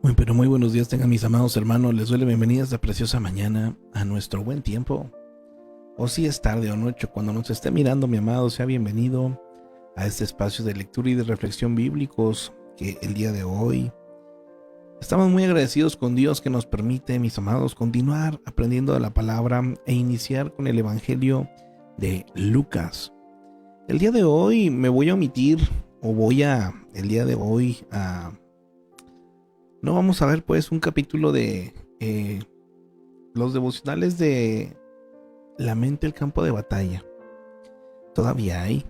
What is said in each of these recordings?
Muy, pero muy buenos días tengan mis amados hermanos. Les doy la bienvenida esta preciosa mañana a nuestro buen tiempo. O si es tarde o noche, cuando nos esté mirando, mi amado, sea bienvenido a este espacio de lectura y de reflexión bíblicos que el día de hoy estamos muy agradecidos con Dios que nos permite, mis amados, continuar aprendiendo de la palabra e iniciar con el Evangelio de Lucas. El día de hoy me voy a omitir no vamos a ver pues un capítulo de los devocionales de La mente, el campo de batalla. Todavía hay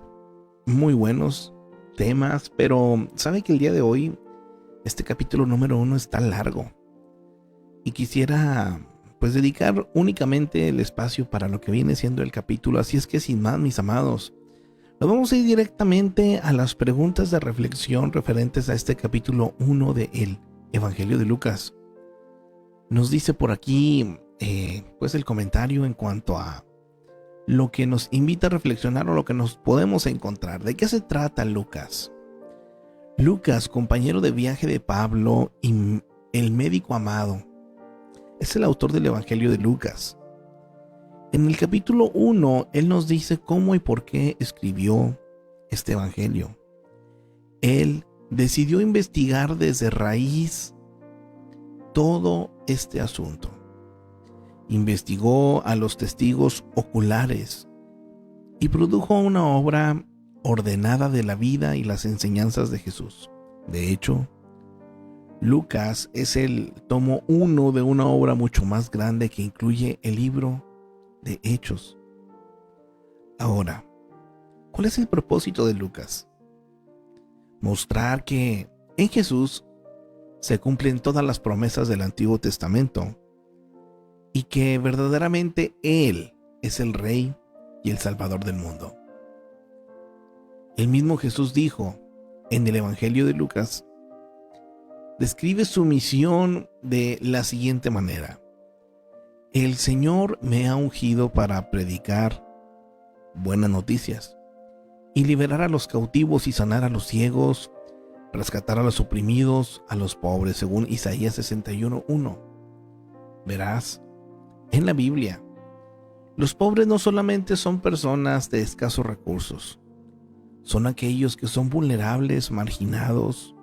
muy buenos temas, pero sabe que el día de hoy este capítulo número 1 está largo y quisiera pues dedicar únicamente el espacio para lo que viene siendo el capítulo. Así es que sin más, mis amados, nos vamos a ir directamente a las preguntas de reflexión referentes a este capítulo 1 de el Evangelio de Lucas. Nos dice por aquí pues el comentario en cuanto a lo que nos invita a reflexionar o lo que nos podemos encontrar. ¿De qué se trata Lucas? Lucas, compañero de viaje de Pablo y el médico amado, es el autor del Evangelio de Lucas. En el capítulo 1, él nos dice cómo y por qué escribió este Evangelio. él decidió investigar desde raíz todo este asunto. Investigó a los testigos oculares y produjo una obra ordenada de la vida y las enseñanzas de Jesús. De hecho, Lucas es el tomo 1 de una obra mucho más grande que incluye el libro de Hechos. Ahora, ¿cuál es el propósito de Lucas? Mostrar que en Jesús se cumplen todas las promesas del Antiguo Testamento y que verdaderamente Él es el Rey y el Salvador del mundo. El mismo Jesús dijo en el Evangelio de Lucas, describe su misión de la siguiente manera: el Señor me ha ungido para predicar buenas noticias y liberar a los cautivos y sanar a los ciegos, rescatar a los oprimidos, a los pobres, según Isaías 61:1. Verás, en la Biblia, los pobres no solamente son personas de escasos recursos, son aquellos que son vulnerables, marginados,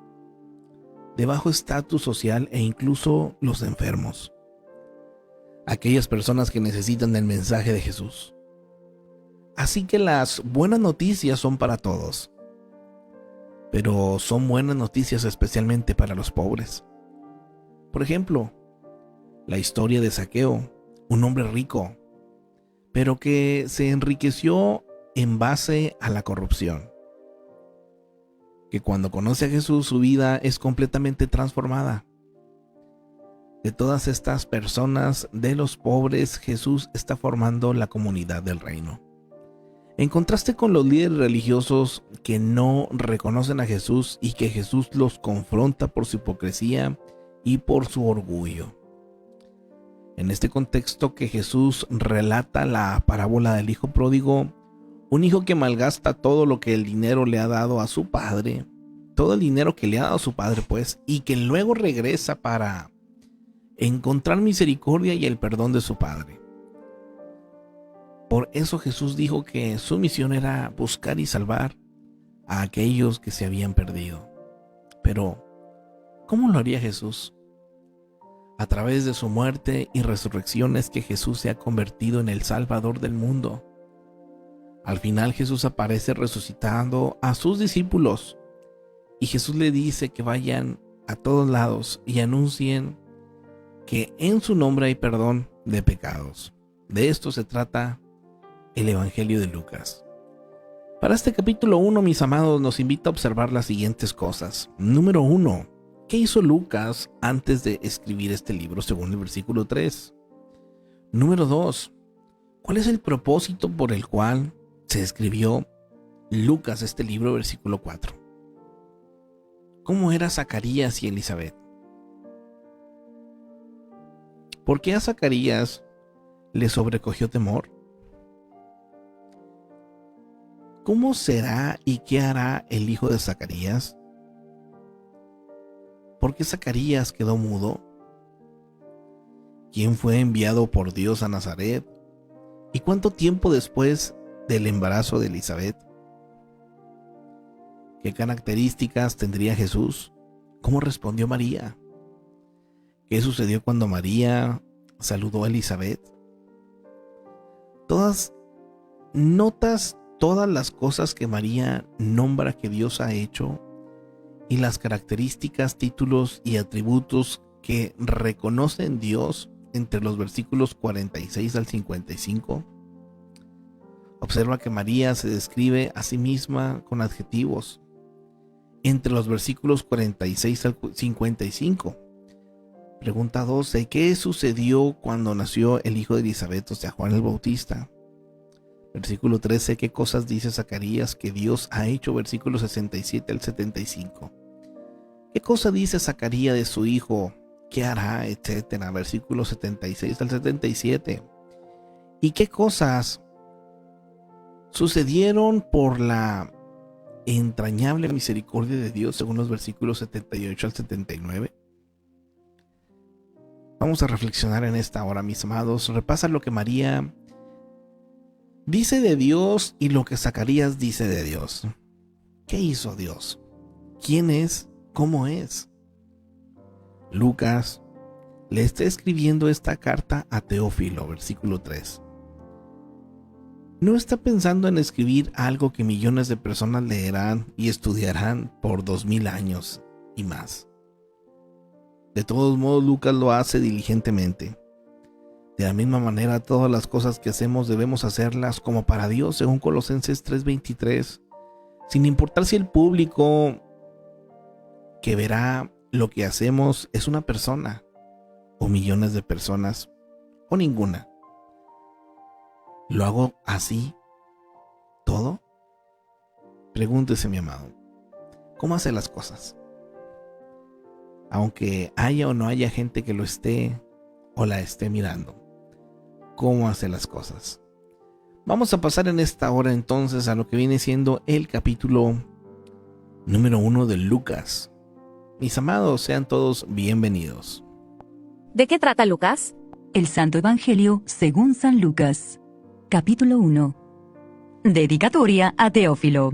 de bajo estatus social e incluso los enfermos. Aquellas personas que necesitan del mensaje de Jesús. Así que las buenas noticias son para todos, pero son buenas noticias especialmente para los pobres. Por ejemplo, la historia de Zaqueo, un hombre rico, pero que se enriqueció en base a la corrupción. Que cuando conoce a Jesús, su vida es completamente transformada. De todas estas personas, de los pobres, Jesús está formando la comunidad del reino. En contraste con los líderes religiosos que no reconocen a Jesús y que Jesús los confronta por su hipocresía y por su orgullo. En este contexto que Jesús relata la parábola del hijo pródigo, un hijo que malgasta todo lo que el dinero le ha dado a su padre, todo el dinero que le ha dado a su padre, pues, y que luego regresa para encontrar misericordia y el perdón de su padre. Por eso Jesús dijo que su misión era buscar y salvar a aquellos que se habían perdido. Pero, ¿cómo lo haría Jesús? A través de su muerte y resurrección es que Jesús se ha convertido en el Salvador del mundo. Al final Jesús aparece resucitando a sus discípulos y Jesús le dice que vayan a todos lados y anuncien que en su nombre hay perdón de pecados. De esto se trata el Evangelio de Lucas. Para este capítulo 1, mis amados, nos invita a observar las siguientes cosas. Número 1. ¿Qué hizo Lucas antes de escribir este libro según el versículo 3? Número 2. ¿Cuál es el propósito por el cual se escribió Lucas este libro, versículo 4? ¿Cómo era Zacarías y Elizabeth? ¿Por qué a Zacarías le sobrecogió temor? ¿Cómo será y qué hará el hijo de Zacarías? ¿Por qué Zacarías quedó mudo? ¿Quién fue enviado por Dios a Nazaret? ¿Y cuánto tiempo después del embarazo de Elizabeth? ¿Qué características tendría Jesús? ¿Cómo respondió María? ¿Qué sucedió cuando María saludó a Elizabeth? Notas todas las cosas que María nombra que Dios ha hecho y las características, títulos y atributos que reconocen Dios entre los versículos 46 al 55. Observa que María se describe a sí misma con adjetivos entre los versículos 46 al 55. Pregunta 12. ¿Qué sucedió cuando nació el hijo de Elizabeth, o sea, Juan el Bautista? Versículo 13. ¿Qué cosas dice Zacarías que Dios ha hecho? Versículo 67 al 75. ¿Qué cosa dice Zacarías de su hijo? ¿Qué hará? Etcétera. Versículos 76 al 77. ¿Y qué cosas sucedieron por la entrañable misericordia de Dios según los versículos 78 al 79? Vamos a reflexionar en esta hora, mis amados. Repasa lo que María dice de Dios y lo que Zacarías dice de Dios. ¿Qué hizo Dios? quién es, cómo es. Lucas le está escribiendo esta carta a Teófilo, versículo 3. No está pensando en escribir algo que millones de personas leerán y estudiarán por 2000 años y más. De todos modos, Lucas lo hace diligentemente. De la misma manera, todas las cosas que hacemos debemos hacerlas como para Dios, según Colosenses 3:23, sin importar si el público que verá lo que hacemos es una persona, o millones de personas, o ninguna. ¿Lo hago así? ¿Todo? Pregúntese, mi amado, ¿cómo hace las cosas? Aunque haya o no haya gente que lo esté o la esté mirando, ¿cómo hace las cosas? Vamos a pasar en esta hora entonces a lo que viene siendo el capítulo número 1 de Lucas. Mis amados, sean todos bienvenidos. ¿De qué trata Lucas? El Santo Evangelio según San Lucas. Capítulo 1. Dedicatoria a Teófilo.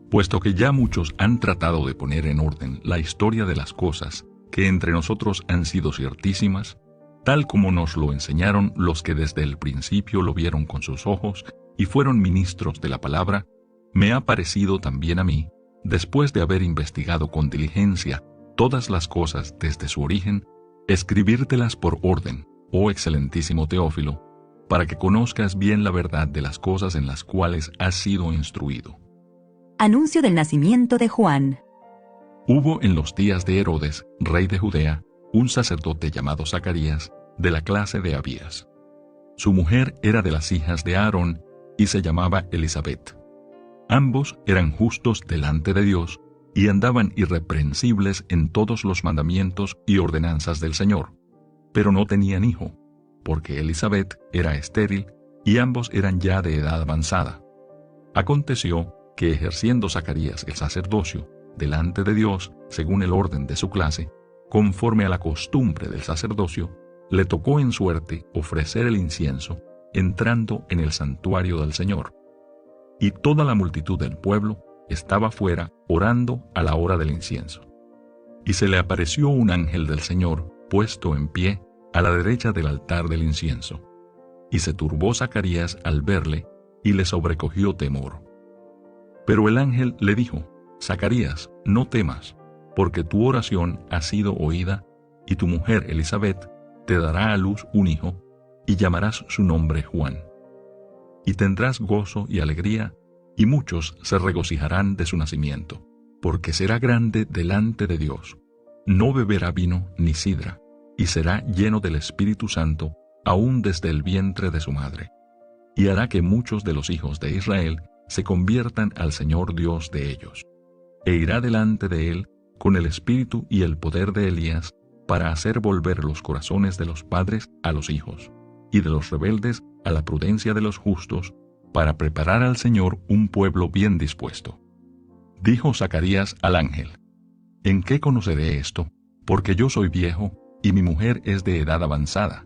Puesto que ya muchos han tratado de poner en orden la historia de las cosas que entre nosotros han sido ciertísimas, tal como nos lo enseñaron los que desde el principio lo vieron con sus ojos y fueron ministros de la palabra, me ha parecido también a mí, después de haber investigado con diligencia todas las cosas desde su origen, escribírtelas por orden, oh excelentísimo Teófilo, para que conozcas bien la verdad de las cosas en las cuales has sido instruido. Anuncio del nacimiento de Juan. Hubo en los días de Herodes, rey de Judea, un sacerdote llamado Zacarías, de la clase de Abías. Su mujer era de las hijas de Aarón y se llamaba Elisabet. Ambos eran justos delante de Dios y andaban irreprensibles en todos los mandamientos y ordenanzas del Señor, pero no tenían hijo, porque Elisabet era estéril y ambos eran ya de edad avanzada. Aconteció que ejerciendo Zacarías el sacerdocio delante de Dios según el orden de su clase, conforme a la costumbre del sacerdocio, le tocó en suerte ofrecer el incienso entrando en el santuario del Señor. Y toda la multitud del pueblo estaba fuera orando a la hora del incienso. Y se le apareció un ángel del Señor puesto en pie a la derecha del altar del incienso. Y se turbó Zacarías al verle y le sobrecogió temor. Pero el ángel le dijo: Zacarías, no temas, porque tu oración ha sido oída, y tu mujer Elisabet te dará a luz un hijo, y llamarás su nombre Juan. Y tendrás gozo y alegría, y muchos se regocijarán de su nacimiento, porque será grande delante de Dios. No beberá vino ni sidra, y será lleno del Espíritu Santo, aún desde el vientre de su madre. Y hará que muchos de los hijos de Israel se conviertan al Señor Dios de ellos. E irá delante de él con el espíritu y el poder de Elías, para hacer volver los corazones de los padres a los hijos, y de los rebeldes a la prudencia de los justos, para preparar al Señor un pueblo bien dispuesto. Dijo Zacarías al ángel: ¿En qué conoceré esto? Porque yo soy viejo, y mi mujer es de edad avanzada.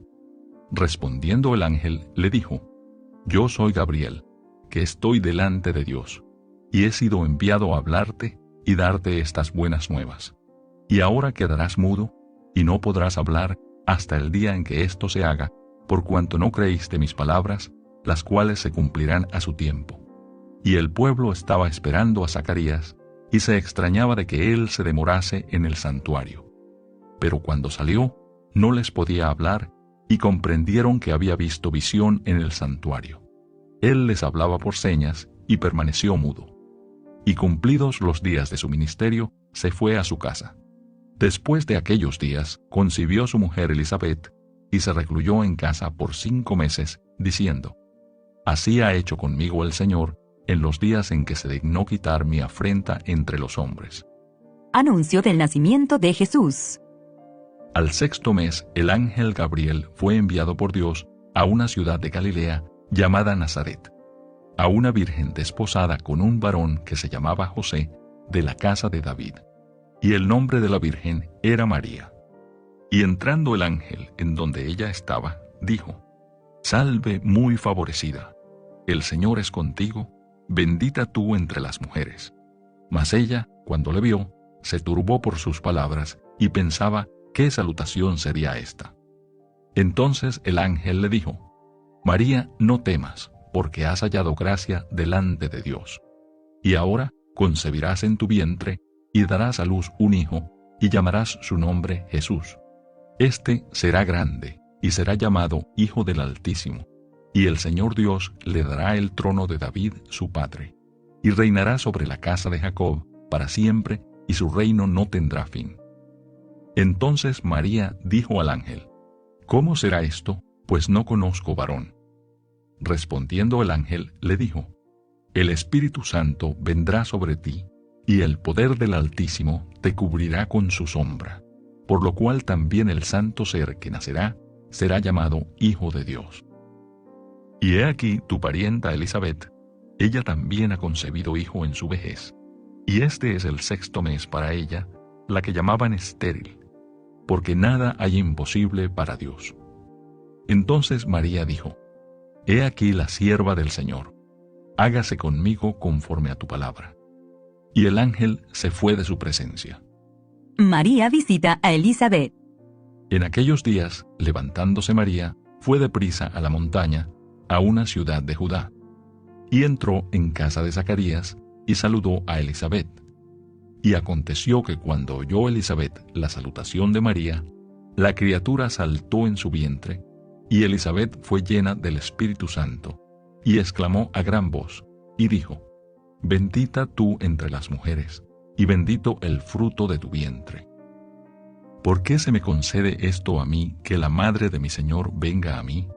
Respondiendo el ángel, le dijo: Yo soy Gabriel, que estoy delante de Dios, y he sido enviado a hablarte y darte estas buenas nuevas. Y ahora quedarás mudo, y no podrás hablar hasta el día en que esto se haga, por cuanto no creíste mis palabras, las cuales se cumplirán a su tiempo. Y el pueblo estaba esperando a Zacarías, y se extrañaba de que él se demorase en el santuario. Pero cuando salió, no les podía hablar, y comprendieron que había visto visión en el santuario. Él les hablaba por señas, y permaneció mudo. Y cumplidos los días de su ministerio, se fue a su casa. Después de aquellos días, concibió su mujer Elisabet, y se recluyó en casa por 5 meses, diciendo: Así ha hecho conmigo el Señor en los días en que se dignó quitar mi afrenta entre los hombres. Anuncio del nacimiento de Jesús. Al 6º mes, el ángel Gabriel fue enviado por Dios a una ciudad de Galilea llamada Nazaret, a una virgen desposada con un varón que se llamaba José, de la casa de David, y el nombre de la virgen era María. Y entrando el ángel en donde ella estaba, dijo: Salve muy favorecida, el Señor es contigo, bendita tú entre las mujeres. Mas ella cuando le vio, se turbó por sus palabras y pensaba qué salutación sería esta. Entonces el ángel le dijo: María, no temas, porque has hallado gracia delante de Dios. Y ahora concebirás en tu vientre y darás a luz un hijo, y llamarás su nombre Jesús. Este será grande, y será llamado Hijo del Altísimo, y el Señor Dios le dará el trono de David su padre, y reinará sobre la casa de Jacob para siempre, y su reino no tendrá fin. Entonces María dijo al ángel: ¿Cómo será esto? Pues no conozco varón. Respondiendo el ángel, le dijo: El Espíritu Santo vendrá sobre ti, y el poder del Altísimo te cubrirá con su sombra, por lo cual también el santo ser que nacerá será llamado Hijo de Dios. Y he aquí tu parienta Elisabet, ella también ha concebido hijo en su vejez, y este es el 6º mes para ella, la que llamaban estéril, porque nada hay imposible para Dios. Entonces María dijo: He aquí la sierva del Señor, hágase conmigo conforme a tu palabra. Y el ángel se fue de su presencia. María visita a Elisabet. En aquellos días, levantándose María, fue deprisa a la montaña, a una ciudad de Judá, y entró en casa de Zacarías, y saludó a Elisabet. Y aconteció que cuando oyó Elisabet la salutación de María, la criatura saltó en su vientre, y Elisabet fue llena del Espíritu Santo, y exclamó a gran voz, y dijo: Bendita tú entre las mujeres, y bendito el fruto de tu vientre. ¿Por qué se me concede esto a mí, que la madre de mi Señor venga a mí?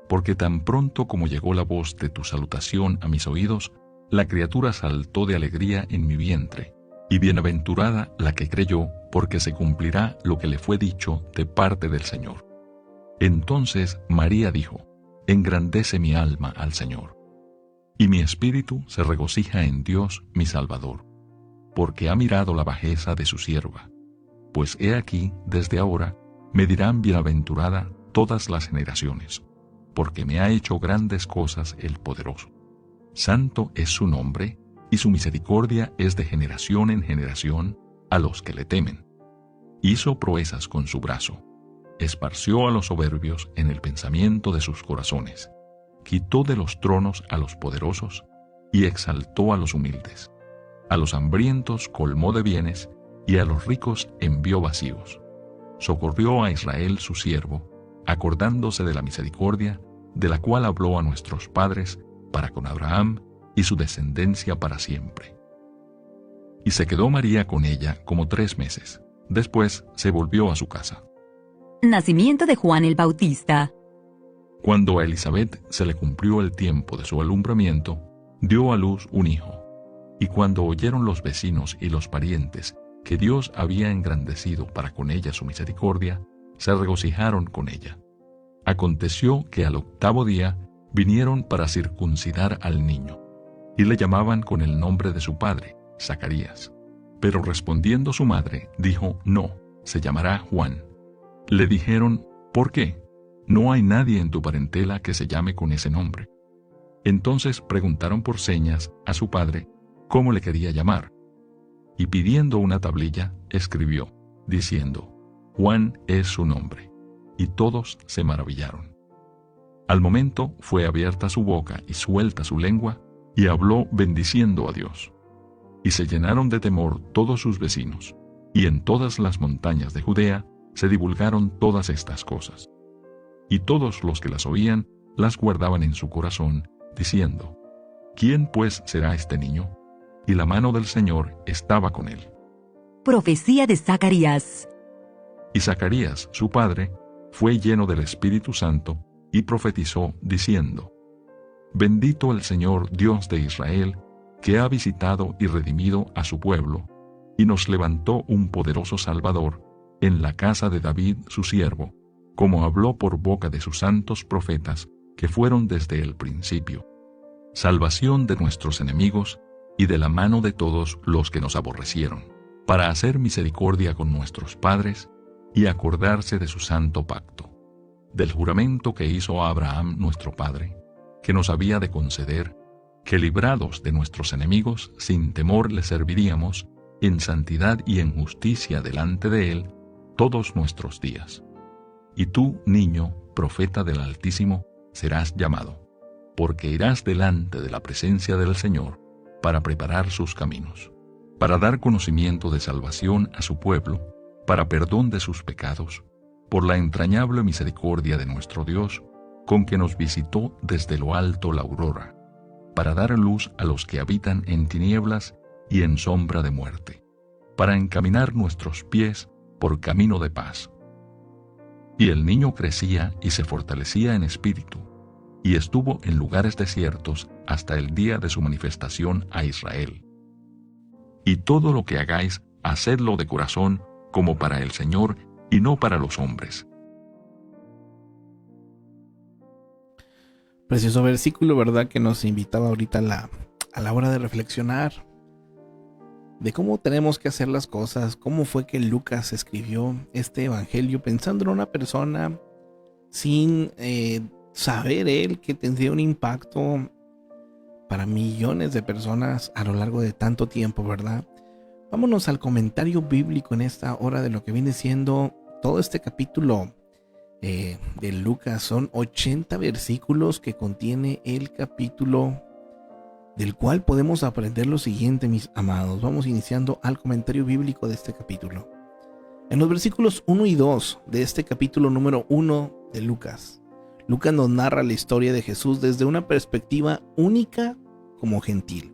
Porque tan pronto como llegó la voz de tu salutación a mis oídos, la criatura saltó de alegría en mi vientre, y bienaventurada la que creyó, porque se cumplirá lo que le fue dicho de parte del Señor. Entonces María dijo: Engrandece mi alma al Señor, y mi espíritu se regocija en Dios mi Salvador, porque ha mirado la bajeza de su sierva. Pues he aquí, desde ahora, me dirán bienaventurada todas las generaciones, porque me ha hecho grandes cosas el Poderoso. Santo es su nombre, y su misericordia es de generación en generación a los que le temen. Hizo proezas con su brazo, esparció a los soberbios en el pensamiento de sus corazones, quitó de los tronos a los poderosos, y exaltó a los humildes. A los hambrientos colmó de bienes, y a los ricos envió vacíos. Socorrió a Israel su siervo, acordándose de la misericordia, de la cual habló a nuestros padres, para con Abraham y su descendencia para siempre. Y se quedó María con ella como 3 meses. Después se volvió a su casa. Nacimiento de Juan el Bautista. Cuando a Elisabet se le cumplió el tiempo de su alumbramiento, dio a luz un hijo. Y cuando oyeron los vecinos y los parientes que Dios había engrandecido para con ella su misericordia, se regocijaron con ella. Aconteció que al 8º día vinieron para circuncidar al niño, y le llamaban con el nombre de su padre, Zacarías. Pero respondiendo su madre, dijo: No, se llamará Juan. Le dijeron: ¿Por qué? No hay nadie en tu parentela que se llame con ese nombre. Entonces preguntaron por señas a su padre cómo le quería llamar. Y pidiendo una tablilla, escribió, diciendo: Juan es su nombre. Y todos se maravillaron. Al momento fue abierta su boca y suelta su lengua, y habló bendiciendo a Dios. Y se llenaron de temor todos sus vecinos, y en todas las montañas de Judea se divulgaron todas estas cosas. Y todos los que las oían las guardaban en su corazón, diciendo: ¿Quién pues será este niño? Y la mano del Señor estaba con él. Profecía de Zacarías. Y Zacarías, su padre, fue lleno del Espíritu Santo, y profetizó, diciendo: Bendito el Señor Dios de Israel, que ha visitado y redimido a su pueblo, y nos levantó un poderoso Salvador en la casa de David su siervo, como habló por boca de sus santos profetas, que fueron desde el principio. Salvación de nuestros enemigos, y de la mano de todos los que nos aborrecieron, para hacer misericordia con nuestros padres, y acordarse de su santo pacto, del juramento que hizo a Abraham nuestro padre, que nos había de conceder, que librados de nuestros enemigos, sin temor le serviríamos, en santidad y en justicia delante de Él todos nuestros días. Y tú, niño, profeta del Altísimo, serás llamado, porque irás delante de la presencia del Señor para preparar sus caminos, para dar conocimiento de salvación a su pueblo, para perdón de sus pecados, por la entrañable misericordia de nuestro Dios, con que nos visitó desde lo alto la aurora, para dar luz a los que habitan en tinieblas y en sombra de muerte, para encaminar nuestros pies por camino de paz. Y el niño crecía y se fortalecía en espíritu, y estuvo en lugares desiertos hasta el día de su manifestación a Israel. Y todo lo que hagáis, hacedlo de corazón, como para el Señor y no para los hombres. Precioso versículo, ¿verdad? Que nos invitaba ahorita a la hora de reflexionar de cómo tenemos que hacer las cosas, cómo fue que Lucas escribió este evangelio pensando en una persona sin saber él que tendría un impacto para millones de personas a lo largo de tanto tiempo, ¿verdad? Vámonos al comentario bíblico en esta hora de lo que viene siendo todo este capítulo de Lucas. Son 80 versículos que contiene el capítulo, del cual podemos aprender lo siguiente, mis amados. Vamos iniciando al comentario bíblico de este capítulo. En los versículos 1 y 2 de este capítulo número 1 de Lucas, Lucas nos narra la historia de Jesús desde una perspectiva única como gentil.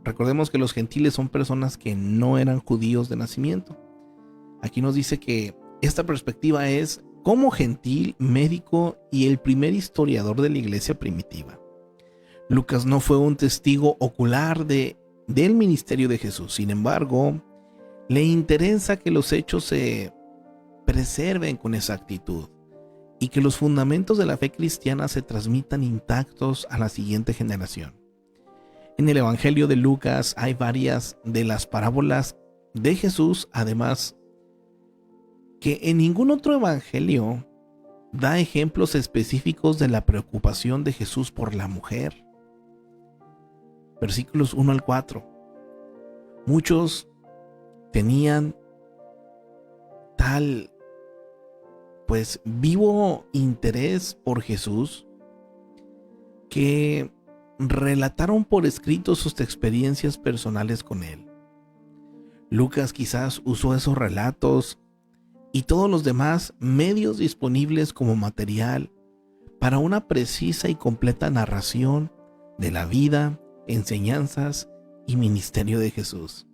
Recordemos que los gentiles son personas que no eran judíos de nacimiento. Aquí nos dice que esta perspectiva es como gentil, médico y el primer historiador de la iglesia primitiva. Lucas no fue un testigo ocular del ministerio de Jesús. Sin embargo, le interesa que los hechos se preserven con exactitud y que los fundamentos de la fe cristiana se transmitan intactos a la siguiente generación. En el Evangelio de Lucas hay varias de las parábolas de Jesús, además que en ningún otro evangelio da ejemplos específicos de la preocupación de Jesús por la mujer. Versículos 1 al 4. Muchos tenían tal vivo interés por Jesús que relataron por escrito sus experiencias personales con él. Lucas quizás usó esos relatos y todos los demás medios disponibles como material para una precisa y completa narración de la vida, enseñanzas y ministerio de Jesús.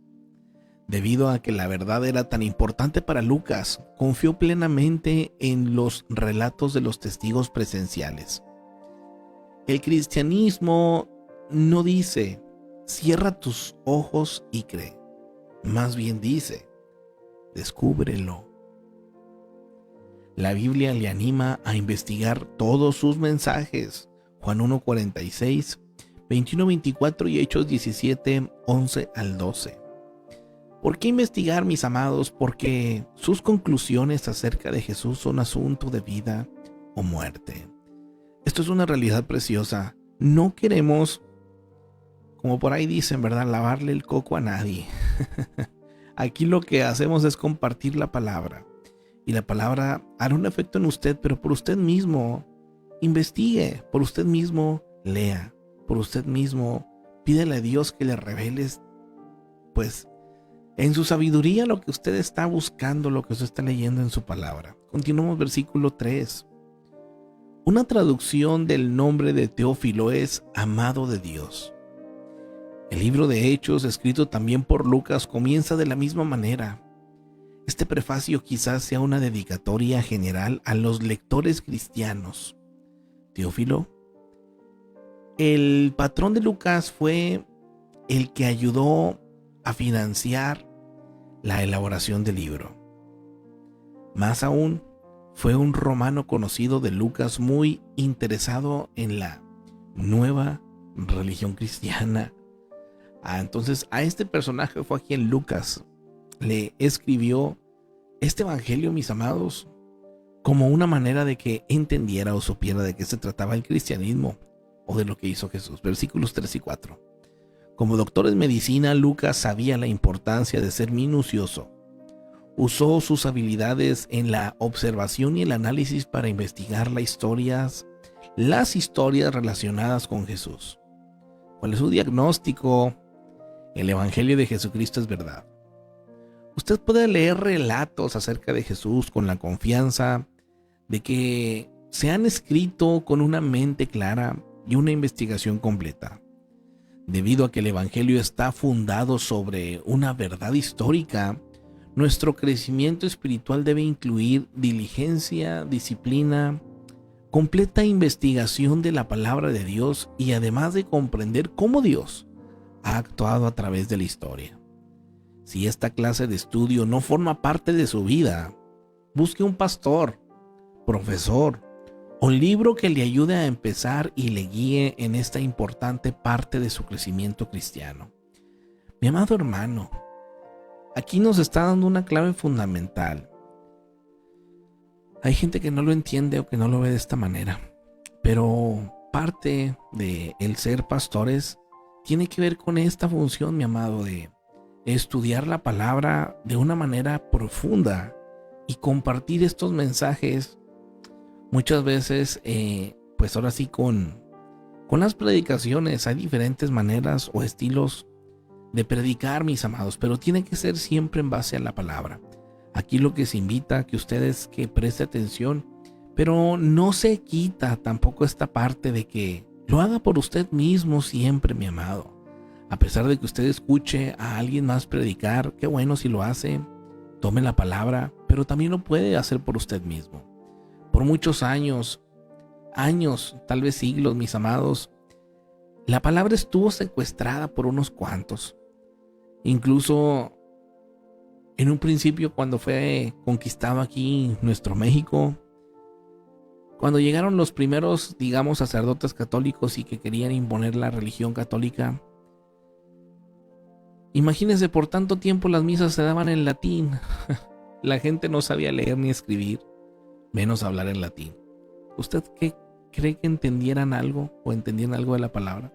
Debido a que la verdad era tan importante para Lucas, confió plenamente en los relatos de los testigos presenciales. El cristianismo no dice, cierra tus ojos y cree. Más bien dice, descúbrelo. La Biblia le anima a investigar todos sus mensajes. Juan 1:46, 21:24 y Hechos 17:11 al 12. ¿Por qué investigar, mis amados? Porque sus conclusiones acerca de Jesús son asunto de vida o muerte. Esto es una realidad preciosa. No queremos, como por ahí dicen, ¿verdad?, lavarle el coco a nadie. Aquí lo que hacemos es compartir la palabra. Y la palabra hará un efecto en usted, pero por usted mismo investigue, por usted mismo lea, por usted mismo pídele a Dios que le revele, en su sabiduría lo que usted está buscando, lo que usted está leyendo en su palabra. Continuamos versículo 3. Una traducción del nombre de Teófilo es amado de Dios. El libro de Hechos, escrito también por Lucas, comienza de la misma manera. Este prefacio quizás sea una dedicatoria general a los lectores cristianos. Teófilo, el patrón de Lucas, fue el que ayudó a financiar la elaboración del libro. Más aún, fue un romano conocido de Lucas muy interesado en la nueva religión cristiana. Entonces a este personaje fue a quien Lucas le escribió este evangelio, mis amados, como una manera de que entendiera o supiera de qué se trataba el cristianismo o de lo que hizo Jesús. Versículos 3 y 4. Como doctor en medicina, Lucas sabía la importancia de ser minucioso. Usó sus habilidades en la observación y el análisis para investigar las historias relacionadas con Jesús. ¿Cuál es su diagnóstico? El Evangelio de Jesucristo es verdad. Usted puede leer relatos acerca de Jesús con la confianza de que se han escrito con una mente clara y una investigación completa. Debido a que el Evangelio está fundado sobre una verdad histórica, nuestro crecimiento espiritual debe incluir diligencia, disciplina, completa investigación de la palabra de Dios y además de comprender cómo Dios ha actuado a través de la historia. Si esta clase de estudio no forma parte de su vida, busque un pastor, profesor o libro que le ayude a empezar y le guíe en esta importante parte de su crecimiento cristiano. Mi amado hermano, aquí nos está dando una clave fundamental. Hay gente que no lo entiende o que no lo ve de esta manera, pero parte de el ser pastores tiene que ver con esta función, mi amado, de estudiar la palabra de una manera profunda y compartir estos mensajes muchas veces, pues ahora sí con las predicaciones. Hay diferentes maneras o estilos de predicar, mis amados, pero tiene que ser siempre en base a la palabra. Aquí lo que se invita a que ustedes que preste atención, pero no se quita tampoco esta parte de que lo haga por usted mismo siempre, mi amado. A pesar de que usted escuche a alguien más predicar, qué bueno si lo hace, tome la palabra, pero también lo puede hacer por usted mismo. Por muchos años, tal vez siglos, mis amados, la palabra estuvo secuestrada por unos cuantos. Incluso en un principio, cuando fue conquistado aquí nuestro México, cuando llegaron los primeros, digamos, sacerdotes católicos y que querían imponer la religión católica, imagínense, por tanto tiempo las misas se daban en latín. La gente no sabía leer ni escribir, menos hablar en latín. ¿Usted qué cree que entendieran algo o entendían algo de la palabra?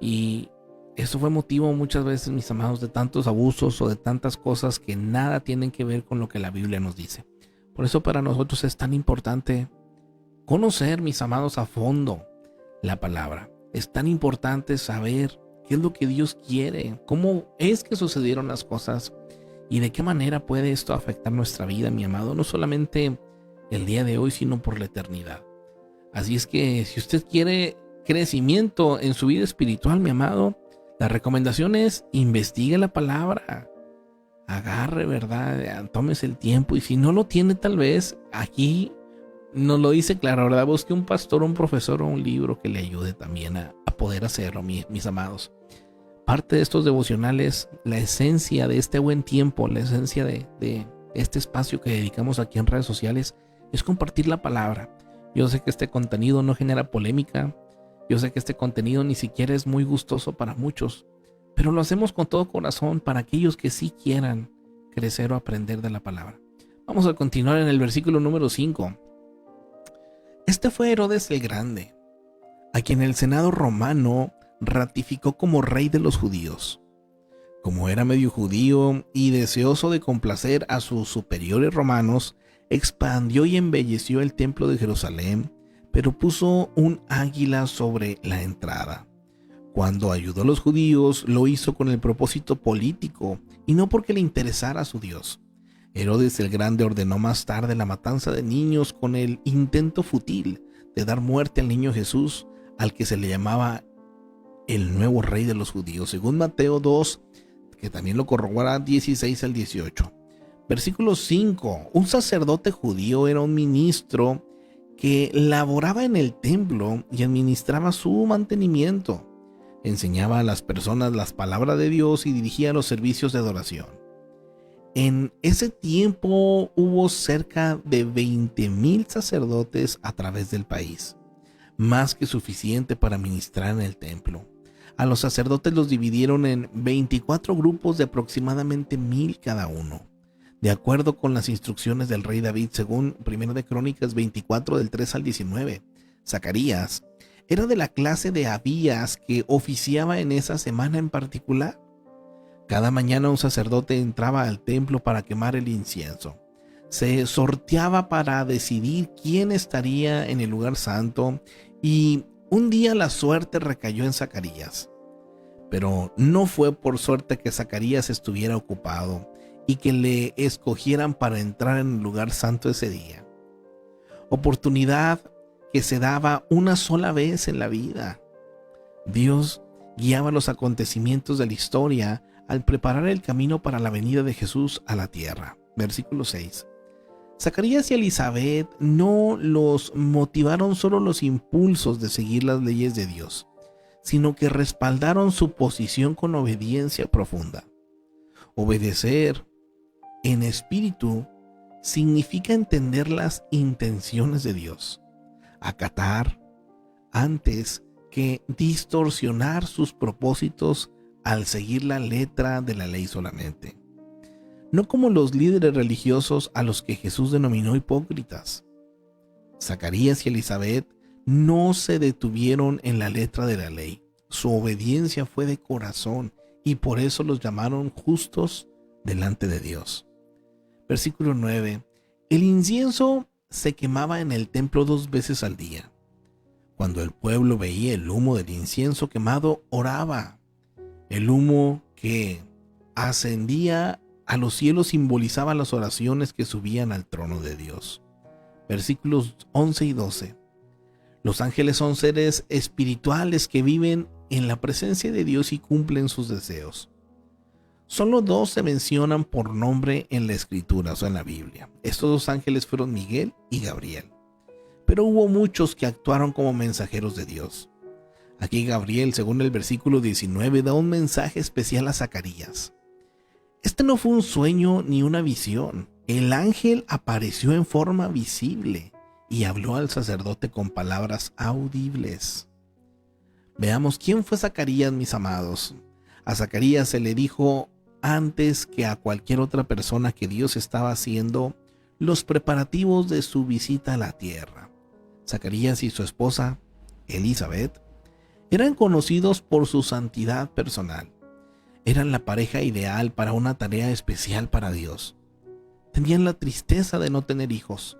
Y eso fue motivo muchas veces, mis amados, de tantos abusos o de tantas cosas que nada tienen que ver con lo que la Biblia nos dice. Por eso para nosotros es tan importante conocer, mis amados, a fondo la palabra. Es tan importante saber qué es lo que Dios quiere, cómo es que sucedieron las cosas y de qué manera puede esto afectar nuestra vida, mi amado, no solamente el día de hoy, sino por la eternidad. Así es que si usted quiere crecimiento en su vida espiritual, mi amado, la recomendación es investigue la palabra, agarre, ¿verdad? Tómese el tiempo, y si no lo tiene, tal vez aquí nos lo dice claro, ¿verdad? Busque un pastor, un profesor o un libro que le ayude también a poder hacerlo, mis amados. Parte de estos devocionales, la esencia de este buen tiempo, la esencia de este espacio que dedicamos aquí en redes sociales es compartir la palabra. Yo sé que este contenido no genera polémica, yo sé que este contenido ni siquiera es muy gustoso para muchos, pero lo hacemos con todo corazón para aquellos que sí quieran crecer o aprender de la palabra. Vamos a continuar en el versículo número 5. Este fue Herodes el Grande, a quien el Senado romano ratificó como rey de los judíos. Como era medio judío y deseoso de complacer a sus superiores romanos, expandió y embelleció el templo de Jerusalén, pero puso un águila sobre la entrada. Cuando ayudó a los judíos, lo hizo con el propósito político y no porque le interesara a su Dios. Herodes el Grande ordenó más tarde la matanza de niños con el intento fútil de dar muerte al niño Jesús, al que se le llamaba el nuevo rey de los judíos, según Mateo 2, que también lo corrobora 16 al 18. Versículo 5. Un sacerdote judío era un ministro que laboraba en el templo y administraba su mantenimiento. Enseñaba a las personas las palabras de Dios y dirigía los servicios de adoración. En ese tiempo hubo cerca de 20,000 sacerdotes a través del país, más que suficiente para ministrar en el templo. A los sacerdotes los dividieron en 24 grupos de aproximadamente 1,000 cada uno, de acuerdo con las instrucciones del rey David, según 1 de Crónicas 24 del 3 al 19. Zacarías, Era de la clase de Abías que oficiaba en esa semana en particular. Cada mañana un sacerdote entraba al templo para quemar el incienso. Se sorteaba para decidir quién estaría en el lugar santo y un día la suerte recayó en Zacarías. Pero no fue por suerte que Zacarías estuviera ocupado y que le escogieran para entrar en el lugar santo ese día. Oportunidad que se daba una sola vez en la vida. Dios guiaba los acontecimientos de la historia al preparar el camino para la venida de Jesús a la tierra. Versículo 6. Zacarías y Elizabeth no los motivaron solo los impulsos de seguir las leyes de Dios, sino que respaldaron su posición con obediencia profunda. Obedecer en espíritu significa entender las intenciones de Dios, acatar antes que distorsionar sus propósitos al seguir la letra de la ley solamente. No como los líderes religiosos a los que Jesús denominó hipócritas. Zacarías y Elizabeth no se detuvieron en la letra de la ley. Su obediencia fue de corazón y por eso los llamaron justos delante de Dios. Versículo 9. El incienso se quemaba en el templo 2 veces al día. Cuando el pueblo veía el humo del incienso quemado, oraba. El humo que ascendía a los cielos simbolizaba las oraciones que subían al trono de Dios. Versículos 11 y 12. Los ángeles son seres espirituales que viven en la presencia de Dios y cumplen sus deseos. Solo 2 se mencionan por nombre en la Escritura, o sea, en la Biblia. Estos 2 ángeles fueron Miguel y Gabriel. Pero hubo muchos que actuaron como mensajeros de Dios. Aquí Gabriel, según el versículo 19, da un mensaje especial a Zacarías. Este no fue un sueño ni una visión. El ángel apareció en forma visible y habló al sacerdote con palabras audibles. Veamos quién fue Zacarías, mis amados. A Zacarías se le dijo antes que a cualquier otra persona que Dios estaba haciendo los preparativos de su visita a la tierra. Zacarías y su esposa, Elizabeth, eran conocidos por su santidad personal. Eran la pareja ideal para una tarea especial para Dios. Tenían la tristeza de no tener hijos.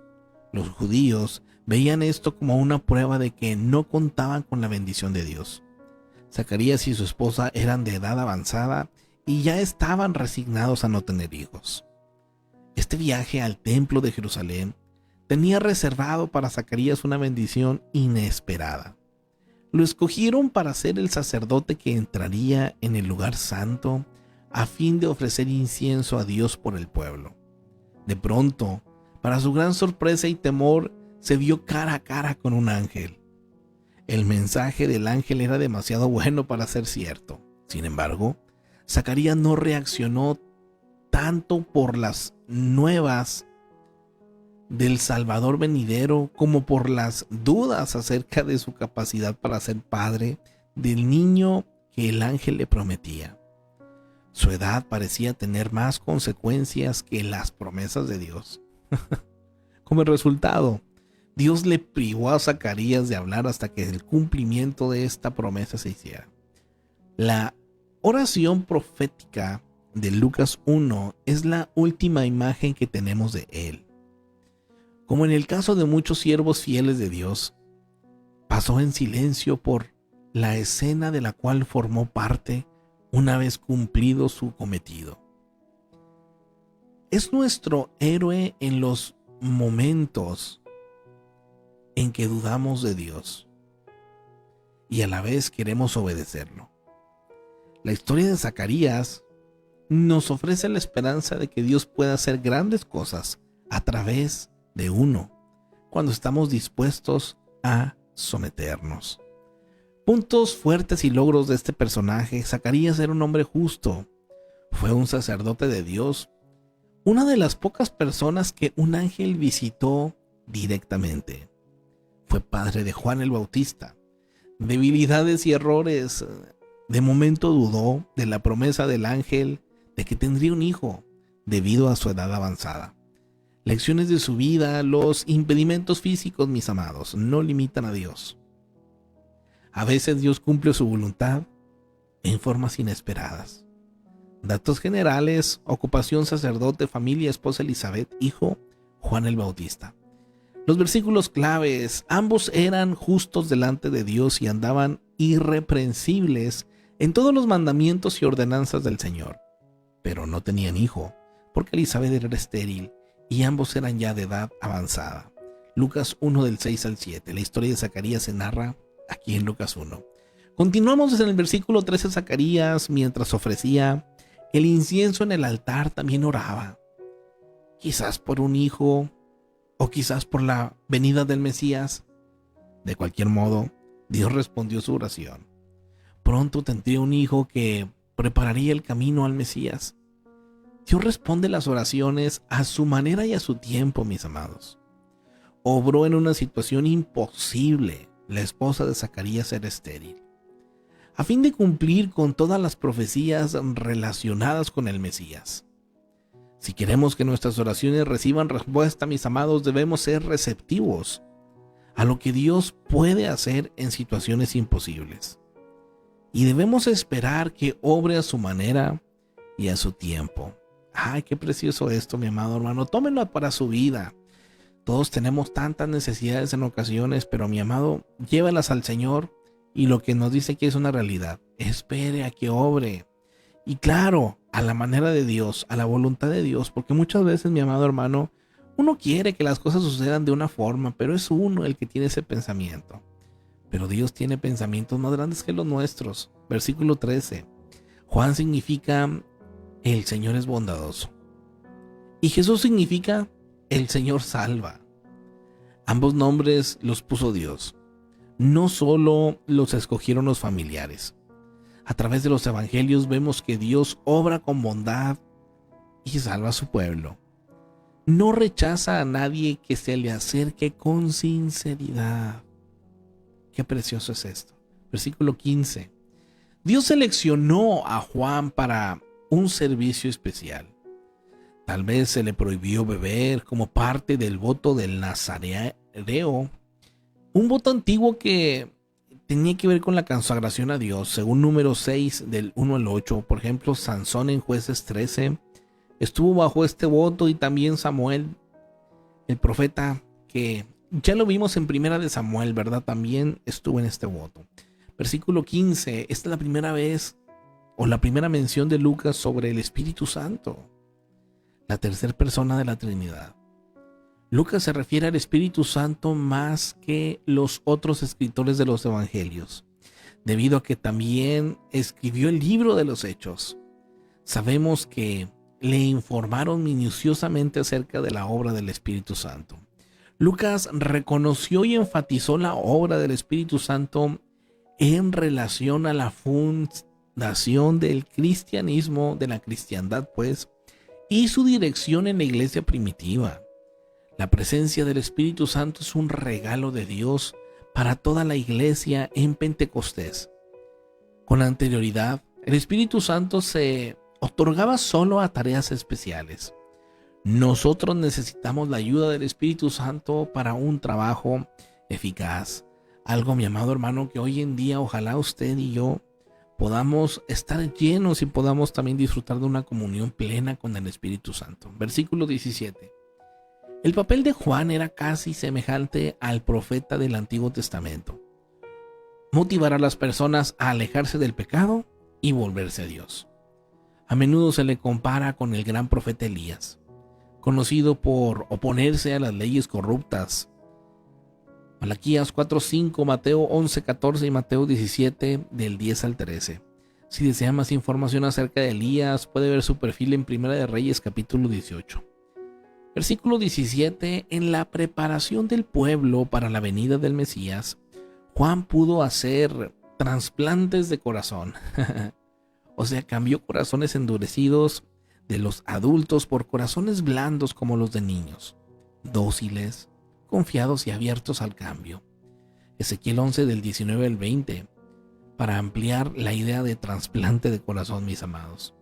Los judíos veían esto como una prueba de que no contaban con la bendición de Dios. Zacarías y su esposa eran de edad avanzada y ya estaban resignados a no tener hijos. Este viaje al templo de Jerusalén tenía reservado para Zacarías una bendición inesperada. Lo escogieron para ser el sacerdote que entraría en el lugar santo a fin de ofrecer incienso a Dios por el pueblo. De pronto, para su gran sorpresa y temor, se vio cara a cara con un ángel. El mensaje del ángel era demasiado bueno para ser cierto. Sin embargo, Zacarías no reaccionó tanto por las nuevas del Salvador venidero como por las dudas acerca de su capacidad para ser padre del niño que el ángel le prometía. Su edad parecía tener más consecuencias que las promesas de Dios. Como resultado, Dios le privó a Zacarías de hablar hasta que el cumplimiento de esta promesa se hiciera. La oración profética de Lucas 1 es la última imagen que tenemos de él. Como en el caso de muchos siervos fieles de Dios, pasó en silencio por la escena de la cual formó parte una vez cumplido su cometido. Es nuestro héroe en los momentos en que dudamos de Dios y a la vez queremos obedecerlo. La historia de Zacarías nos ofrece la esperanza de que Dios pueda hacer grandes cosas a través de uno, cuando estamos dispuestos a someternos. Puntos fuertes y logros de este personaje. Zacarías era un hombre justo, fue un sacerdote de Dios, una de las pocas personas que un ángel visitó directamente. Fue padre de Juan el Bautista. Debilidades y errores. De momento dudó de la promesa del ángel de que tendría un hijo debido a su edad avanzada. Lecciones de su vida, los impedimentos físicos, mis amados, no limitan a Dios. A veces Dios cumple su voluntad en formas inesperadas. Datos generales: ocupación, sacerdote, familia, esposa Elizabeth, hijo Juan el Bautista. Los versículos claves: ambos eran justos delante de Dios y andaban irreprensibles en todos los mandamientos y ordenanzas del Señor. Pero no tenían hijo, porque Elizabeth era estéril y ambos eran ya de edad avanzada. Lucas 1 del 6 al 7. La historia de Zacarías se narra aquí en Lucas 1. Continuamos desde el versículo 13. Zacarías, mientras ofrecía el incienso en el altar, también oraba. Quizás por un hijo, o quizás por la venida del Mesías. De cualquier modo, Dios respondió su oración. Pronto tendría un hijo que prepararía el camino al Mesías. Dios responde las oraciones a su manera y a su tiempo, mis amados. Obró en una situación imposible. La esposa de Zacarías era estéril, a fin de cumplir con todas las profecías relacionadas con el Mesías. Si queremos que nuestras oraciones reciban respuesta, mis amados, debemos ser receptivos a lo que Dios puede hacer en situaciones imposibles. Y debemos esperar que obre a su manera y a su tiempo. ¡Ay, qué precioso esto, mi amado hermano! Tómenlo para su vida. Todos tenemos tantas necesidades en ocasiones, pero mi amado, llévalas al Señor y lo que nos dice aquí es una realidad. Espere a que obre. Y claro, a la manera de Dios, a la voluntad de Dios, porque muchas veces, mi amado hermano, uno quiere que las cosas sucedan de una forma, pero es uno el que tiene ese pensamiento. Pero Dios tiene pensamientos más grandes que los nuestros. Versículo 13. Juan significa el Señor es bondadoso. Y Jesús significa el Señor salva. Ambos nombres los puso Dios. No solo los escogieron los familiares. A través de los evangelios vemos que Dios obra con bondad y salva a su pueblo. No rechaza a nadie que se le acerque con sinceridad. Qué precioso es esto. Versículo 15. Dios seleccionó a Juan para un servicio especial. Tal vez se le prohibió beber como parte del voto del nazareo, un voto antiguo que tenía que ver con la consagración a Dios. Según Números 6 del 1 al 8, por ejemplo, Sansón en Jueces 13 estuvo bajo este voto, y también Samuel, el profeta, que ya lo vimos en Primera de Samuel, ¿verdad? También estuvo en este voto. Versículo 15, esta es la primera vez o la primera mención de Lucas sobre el Espíritu Santo, la tercera persona de la Trinidad. Lucas se refiere al Espíritu Santo más que los otros escritores de los evangelios, debido a que también escribió el libro de los Hechos. Sabemos que le informaron minuciosamente acerca de la obra del Espíritu Santo. Lucas reconoció y enfatizó la obra del Espíritu Santo en relación a la fundación del cristianismo, de la cristiandad, pues, y su dirección en la iglesia primitiva. La presencia del Espíritu Santo es un regalo de Dios para toda la iglesia en Pentecostés. Con anterioridad, el Espíritu Santo se otorgaba solo a tareas especiales. Nosotros necesitamos la ayuda del Espíritu Santo para un trabajo eficaz. Algo, mi amado hermano, que hoy en día ojalá usted y yo podamos estar llenos y podamos también disfrutar de una comunión plena con el Espíritu Santo. Versículo 17. El papel de Juan era casi semejante al profeta del Antiguo Testamento. Motivar a las personas a alejarse del pecado y volverse a Dios. A menudo se le compara con el gran profeta Elías, conocido por oponerse a las leyes corruptas. Malaquías 4:5, Mateo 11:14 y Mateo 17 del 10 al 13. Si desea más información acerca de Elías, puede ver su perfil en Primera de Reyes capítulo 18. Versículo 17. En la preparación del pueblo para la venida del Mesías, Juan pudo hacer trasplantes de corazón. O sea, cambió corazones endurecidos de los adultos por corazones blandos como los de niños, dóciles, confiados y abiertos al cambio. Ezequiel 11 del 19 al 20, para ampliar la idea de trasplante de corazón, mis amados.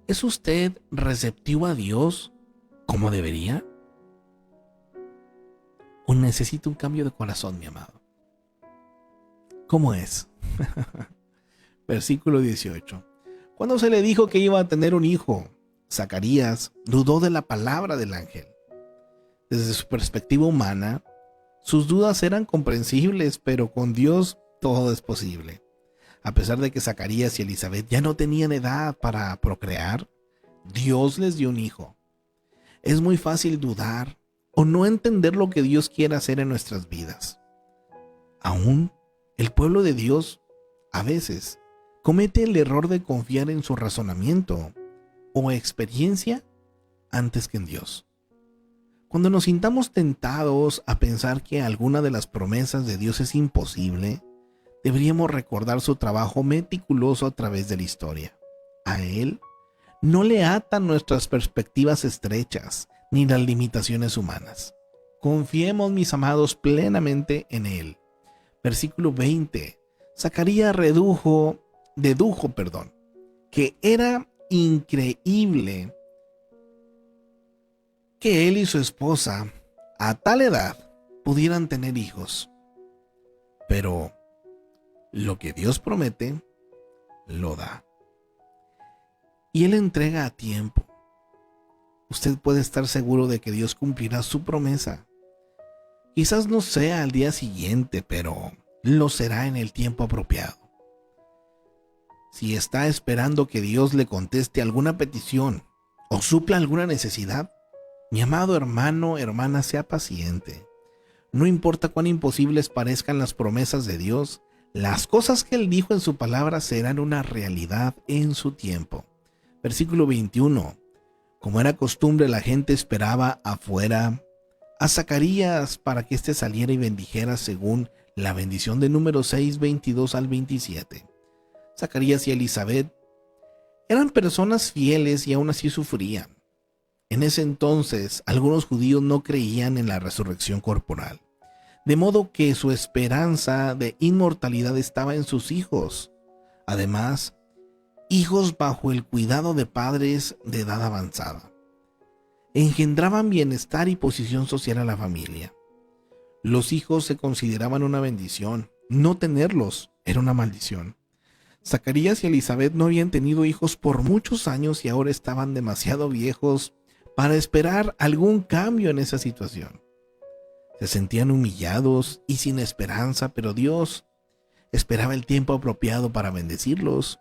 ¿Es usted receptivo a Dios como debería? ¿O necesita un cambio de corazón, mi amado? ¿Cómo es? Versículo 18. Cuando se le dijo que iba a tener un hijo, Zacarías dudó de la palabra del ángel. Desde su perspectiva humana, sus dudas eran comprensibles, pero con Dios todo es posible. A pesar de que Zacarías y Elizabeth ya no tenían edad para procrear, Dios les dio un hijo. Es muy fácil dudar o no entender lo que Dios quiere hacer en nuestras vidas. Aún el pueblo de Dios, a veces, comete el error de confiar en su razonamiento o experiencia antes que en Dios. Cuando nos sintamos tentados a pensar que alguna de las promesas de Dios es imposible, deberíamos recordar su trabajo meticuloso a través de la historia. A Él no le atan nuestras perspectivas estrechas ni las limitaciones humanas. Confiemos, mis amados, plenamente en Él. Versículo 20. Zacarías dedujo que era increíble que él y su esposa a tal edad pudieran tener hijos. Pero lo que Dios promete, lo da. Y Él entrega a tiempo. Usted puede estar seguro de que Dios cumplirá su promesa. Quizás no sea al día siguiente, pero lo será en el tiempo apropiado. Si está esperando que Dios le conteste alguna petición o supla alguna necesidad, mi amado hermano, hermana, sea paciente. No importa cuán imposibles parezcan las promesas de Dios, las cosas que Él dijo en su palabra serán una realidad en su tiempo. Versículo 21. Como era costumbre, la gente esperaba afuera a Zacarías para que éste saliera y bendijera según la bendición de Números 6, 22 al 27. Zacarías y Elizabeth eran personas fieles y aún así sufrían. En ese entonces, algunos judíos no creían en la resurrección corporal, de modo que su esperanza de inmortalidad estaba en sus hijos. Además, hijos bajo el cuidado de padres de edad avanzada. Engendraban bienestar y posición social a la familia. Los hijos se consideraban una bendición. No tenerlos era una maldición. Zacarías y Elizabeth no habían tenido hijos por muchos años y ahora estaban demasiado viejos para esperar algún cambio en esa situación. Se sentían humillados y sin esperanza, pero Dios esperaba el tiempo apropiado para bendecirlos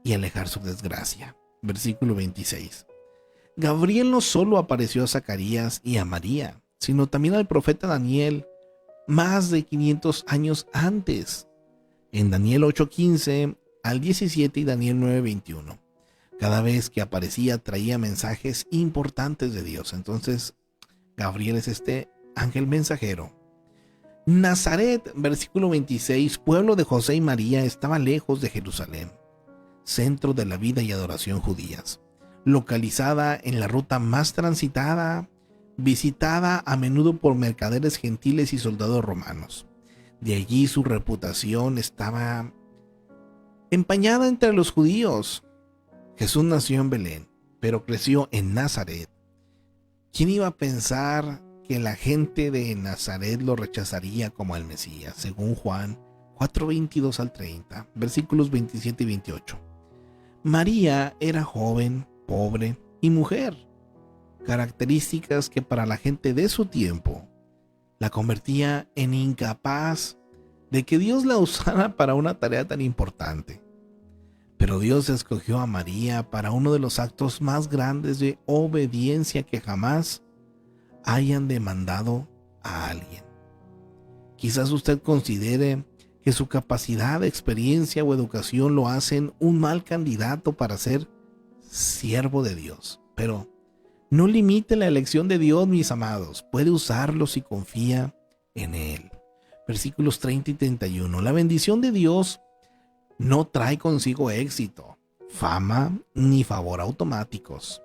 y alejar su desgracia. Versículo 26. Gabriel no solo apareció a Zacarías y a María, sino también al profeta Daniel más de 500 años antes, en Daniel 8:15 al 17 y Daniel 9:21. Cada vez que aparecía traía mensajes importantes de Dios. Entonces, Gabriel es este ángel mensajero. Nazaret, versículo 26, pueblo de José y María, estaba lejos de Jerusalén, centro de la vida y adoración judías, localizada en la ruta más transitada, visitada a menudo por mercaderes gentiles y soldados romanos. De allí su reputación estaba empañada entre los judíos. Jesús nació en Belén, pero creció en Nazaret. ¿Quién iba a pensar que la gente de Nazaret lo rechazaría como el Mesías? Según Juan 4:22 al 30, versículos 27 y 28. María era joven, pobre y mujer, características que para la gente de su tiempo la convertía en incapaz de que Dios la usara para una tarea tan importante. Pero Dios escogió a María para uno de los actos más grandes de obediencia que jamás hayan demandado a alguien. Quizás usted considere que su capacidad, experiencia o educación lo hacen un mal candidato para ser siervo de Dios. Pero no limite la elección de Dios, mis amados. Puede usarlo si confía en Él. Versículos 30 y 31. La bendición de Dios no trae consigo éxito, fama ni favor automáticos.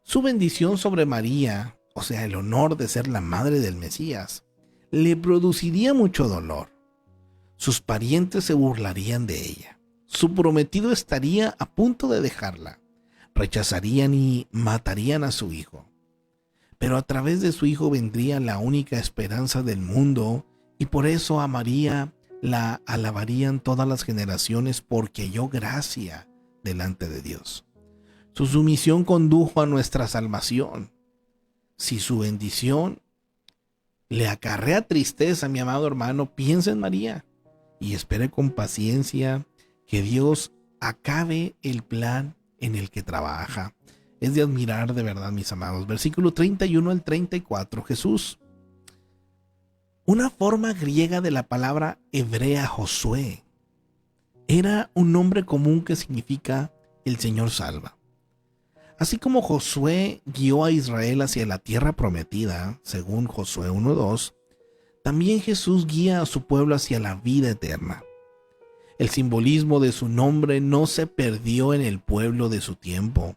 Su bendición sobre María, o sea, el honor de ser la madre del Mesías, le produciría mucho dolor. Sus parientes se burlarían de ella. Su prometido estaría a punto de dejarla. Rechazarían y matarían a su hijo. Pero a través de su hijo vendría la única esperanza del mundo, y por eso a María la alabarían todas las generaciones porque halló gracia delante de Dios. Su sumisión condujo a nuestra salvación. Si su bendición le acarrea tristeza, mi amado hermano, piensa en María y espere con paciencia que Dios acabe el plan en el que trabaja. Es de admirar de verdad, mis amados. Versículo 31 al 34. Jesús. Una forma griega de la palabra hebrea Josué. Era un nombre común que significa el Señor salva. Así como Josué guió a Israel hacia la tierra prometida, según Josué 1:2, también Jesús guía a su pueblo hacia la vida eterna. El simbolismo de su nombre no se perdió en el pueblo de su tiempo,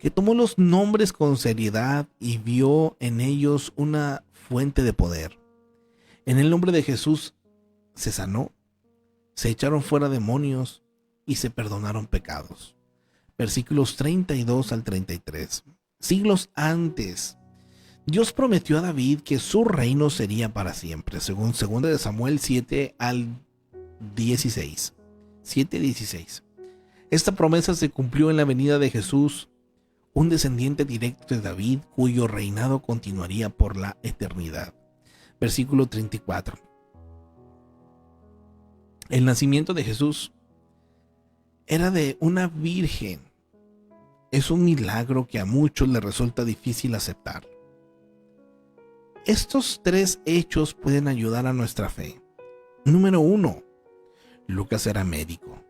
que tomó los nombres con seriedad y vio en ellos una fuente de poder. En el nombre de Jesús se sanó, se echaron fuera demonios y se perdonaron pecados. Versículos 32 al 33. Siglos antes, Dios prometió a David que su reino sería para siempre, según 2 de Samuel 7 al 16. 7:16. Esta promesa se cumplió en la venida de Jesús, un descendiente directo de David, cuyo reinado continuaría por la eternidad. Versículo 34. El nacimiento de Jesús era de una virgen. Es un milagro que a muchos les resulta difícil aceptar. Estos tres hechos pueden ayudar a nuestra fe. Número 1. Lucas era médico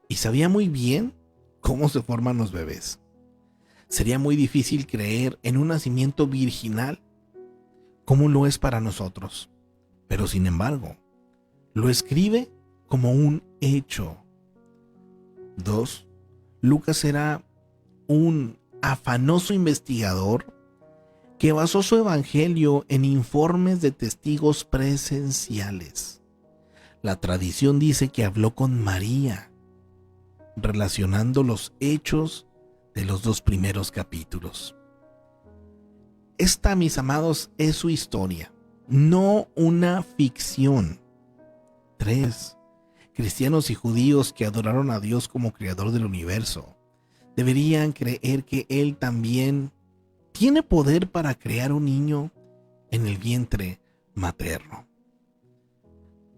y sabía muy bien cómo se forman los bebés. Sería muy difícil creer en un nacimiento virginal como lo es para nosotros, pero sin embargo, lo escribe como un hecho. 2. Lucas era un afanoso investigador que basó su evangelio en informes de testigos presenciales. La tradición dice que habló con María, relacionando los hechos de los 2 primeros capítulos. Esta, mis amados, es su historia, no una ficción. 3. Cristianos y judíos que adoraron a Dios como creador del universo deberían creer que Él también tiene poder para crear un niño en el vientre materno.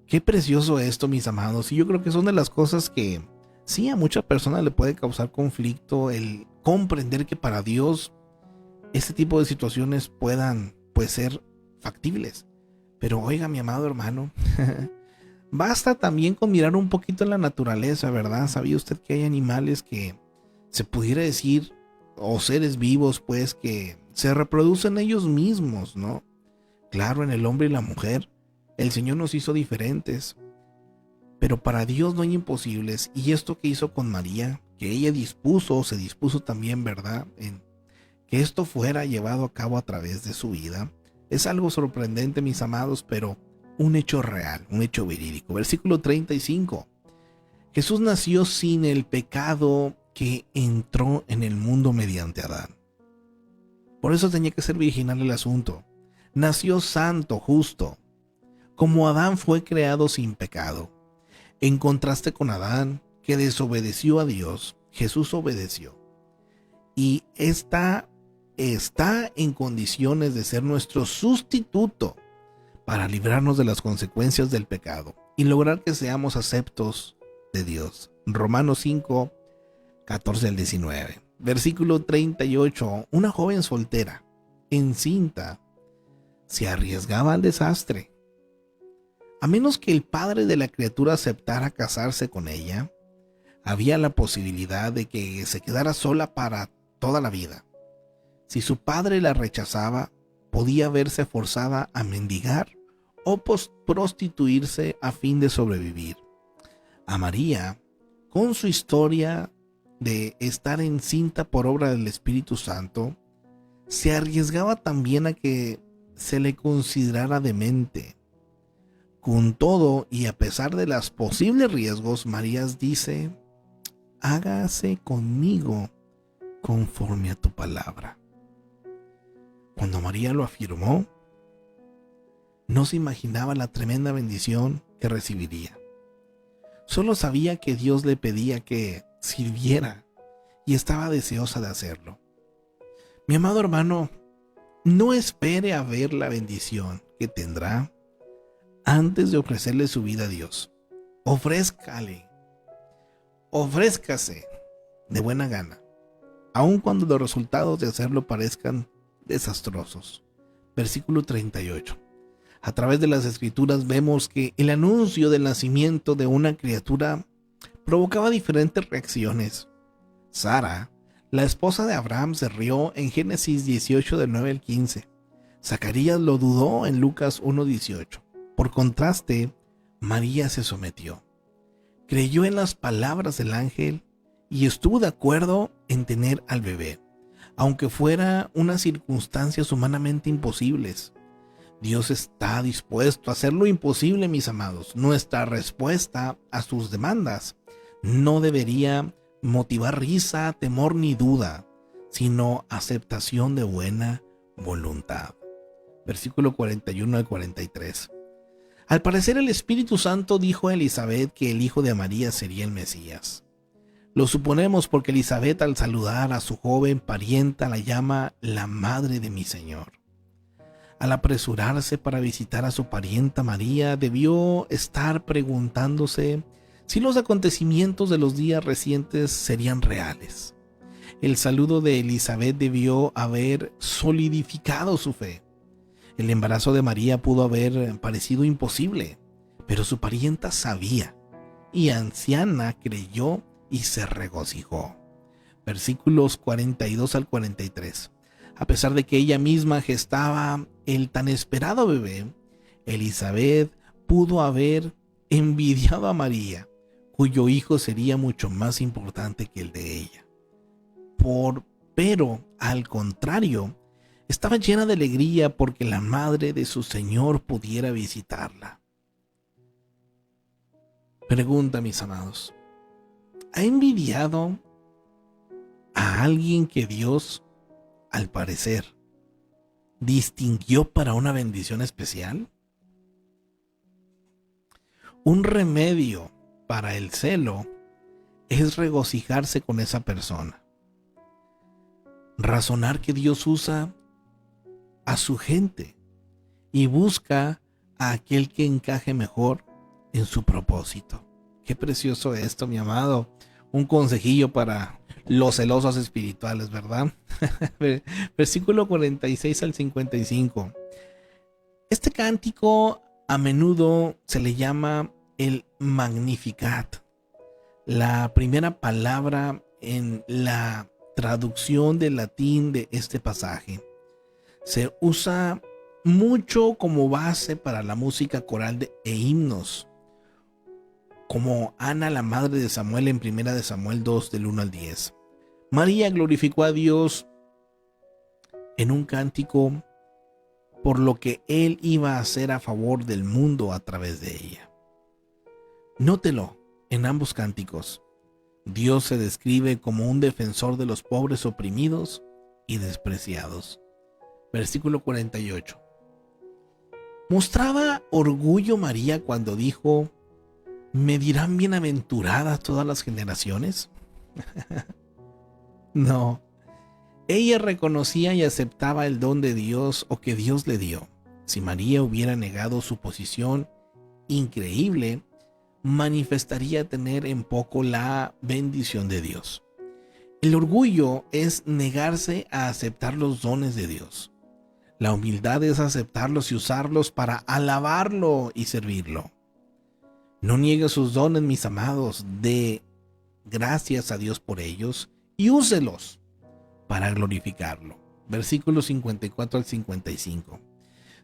Qué precioso esto, mis amados, y yo creo que son de las cosas que sí a muchas personas le puede causar conflicto el comprender que para Dios este tipo de situaciones puedan ser factibles. Pero oiga, mi amado hermano, basta también con mirar un poquito en la naturaleza, ¿verdad? ¿Sabía usted que hay animales que se pudiera decir, o seres vivos, pues, que se reproducen ellos mismos, ¿no? Claro, en el hombre y la mujer, el Señor nos hizo diferentes, pero para Dios no hay imposibles. Y esto que hizo con María, que ella se dispuso también, ¿verdad?, en que esto fuera llevado a cabo a través de su vida, es algo sorprendente, mis amados, pero un hecho real, un hecho verídico. Versículo 35. Jesús nació sin el pecado que entró en el mundo mediante Adán. Por eso tenía que ser virginal el asunto. Nació santo, justo, como Adán fue creado sin pecado. En contraste con Adán, que desobedeció a Dios, Jesús obedeció. Y está en condiciones de ser nuestro sustituto para librarnos de las consecuencias del pecado y lograr que seamos aceptos de Dios. Romanos 5, 14 al 19. Versículo 38. Una joven soltera, encinta, se arriesgaba al desastre. A menos que el padre de la criatura aceptara casarse con ella, había la posibilidad de que se quedara sola para toda la vida. Si su padre la rechazaba, podía verse forzada a mendigar o prostituirse a fin de sobrevivir. A María, con su historia de estar encinta por obra del Espíritu Santo, se arriesgaba también a que se le considerara demente. Con todo y a pesar de los posibles riesgos, María dice: hágase conmigo conforme a tu palabra. Cuando María lo afirmó, no se imaginaba la tremenda bendición que recibiría. Solo sabía que Dios le pedía que sirviera y estaba deseosa de hacerlo. Mi amado hermano, no espere a ver la bendición que tendrá antes de ofrecerle su vida a Dios. Ofrézcase de buena gana, aun cuando los resultados de hacerlo parezcan desastrosos. Versículo 38. A través de las escrituras vemos que el anuncio del nacimiento de una criatura provocaba diferentes reacciones. Sara, la esposa de Abraham, se rió en Génesis 18 del 9 al 15. Zacarías lo dudó en Lucas 1:18. Por contraste, María se sometió. Creyó en las palabras del ángel y estuvo de acuerdo en tener al bebé, aunque fuera unas circunstancias humanamente imposibles. Dios está dispuesto a hacer lo imposible, mis amados. Nuestra respuesta a sus demandas no debería motivar risa, temor ni duda, sino aceptación de buena voluntad. Versículo 41 al 43. Al parecer el Espíritu Santo dijo a Elizabeth que el hijo de María sería el Mesías. Lo suponemos porque Elizabeth, al saludar a su joven parienta, la llama la madre de mi Señor. Al apresurarse para visitar a su parienta María, debió estar preguntándose si los acontecimientos de los días recientes serían reales. El saludo de Elizabeth debió haber solidificado su fe. El embarazo de María pudo haber parecido imposible, pero su parienta sabía, y anciana creyó y se regocijó. Versículos 42 al 43. A pesar de que ella misma gestaba el tan esperado bebé, Elizabeth pudo haber envidiado a María, cuyo hijo sería mucho más importante que el de ella. Pero, al contrario, estaba llena de alegría porque la madre de su Señor pudiera visitarla. Pregunta, mis amados, ¿ha envidiado a alguien que Dios, al parecer, distinguió para una bendición especial? Un remedio para el celo es regocijarse con esa persona. Razonar que Dios usa a su gente y busca a aquel que encaje mejor en su propósito. Qué precioso esto, mi amado. Un consejillo para los celosos espirituales, ¿verdad? Versículo 46 al 55. Este cántico a menudo se le llama el Magnificat. La primera palabra en la traducción del latín de este pasaje. Se usa mucho como base para la música coral e himnos, como Ana, la madre de Samuel, en 1 Samuel 2, del 1 al 10. María glorificó a Dios en un cántico por lo que Él iba a hacer a favor del mundo a través de ella. Nótelo, en ambos cánticos, Dios se describe como un defensor de los pobres oprimidos y despreciados. Versículo 48. ¿Mostraba orgullo María cuando dijo: ¿me dirán bienaventuradas todas las generaciones? No. Ella reconocía y aceptaba el don de Dios o que Dios le dio. Si María hubiera negado su posición increíble, manifestaría tener en poco la bendición de Dios. El orgullo es negarse a aceptar los dones de Dios. La humildad es aceptarlos y usarlos para alabarlo y servirlo. No niegue sus dones, mis amados. Dé gracias a Dios por ellos y úselos para glorificarlo. Versículos 54 al 55.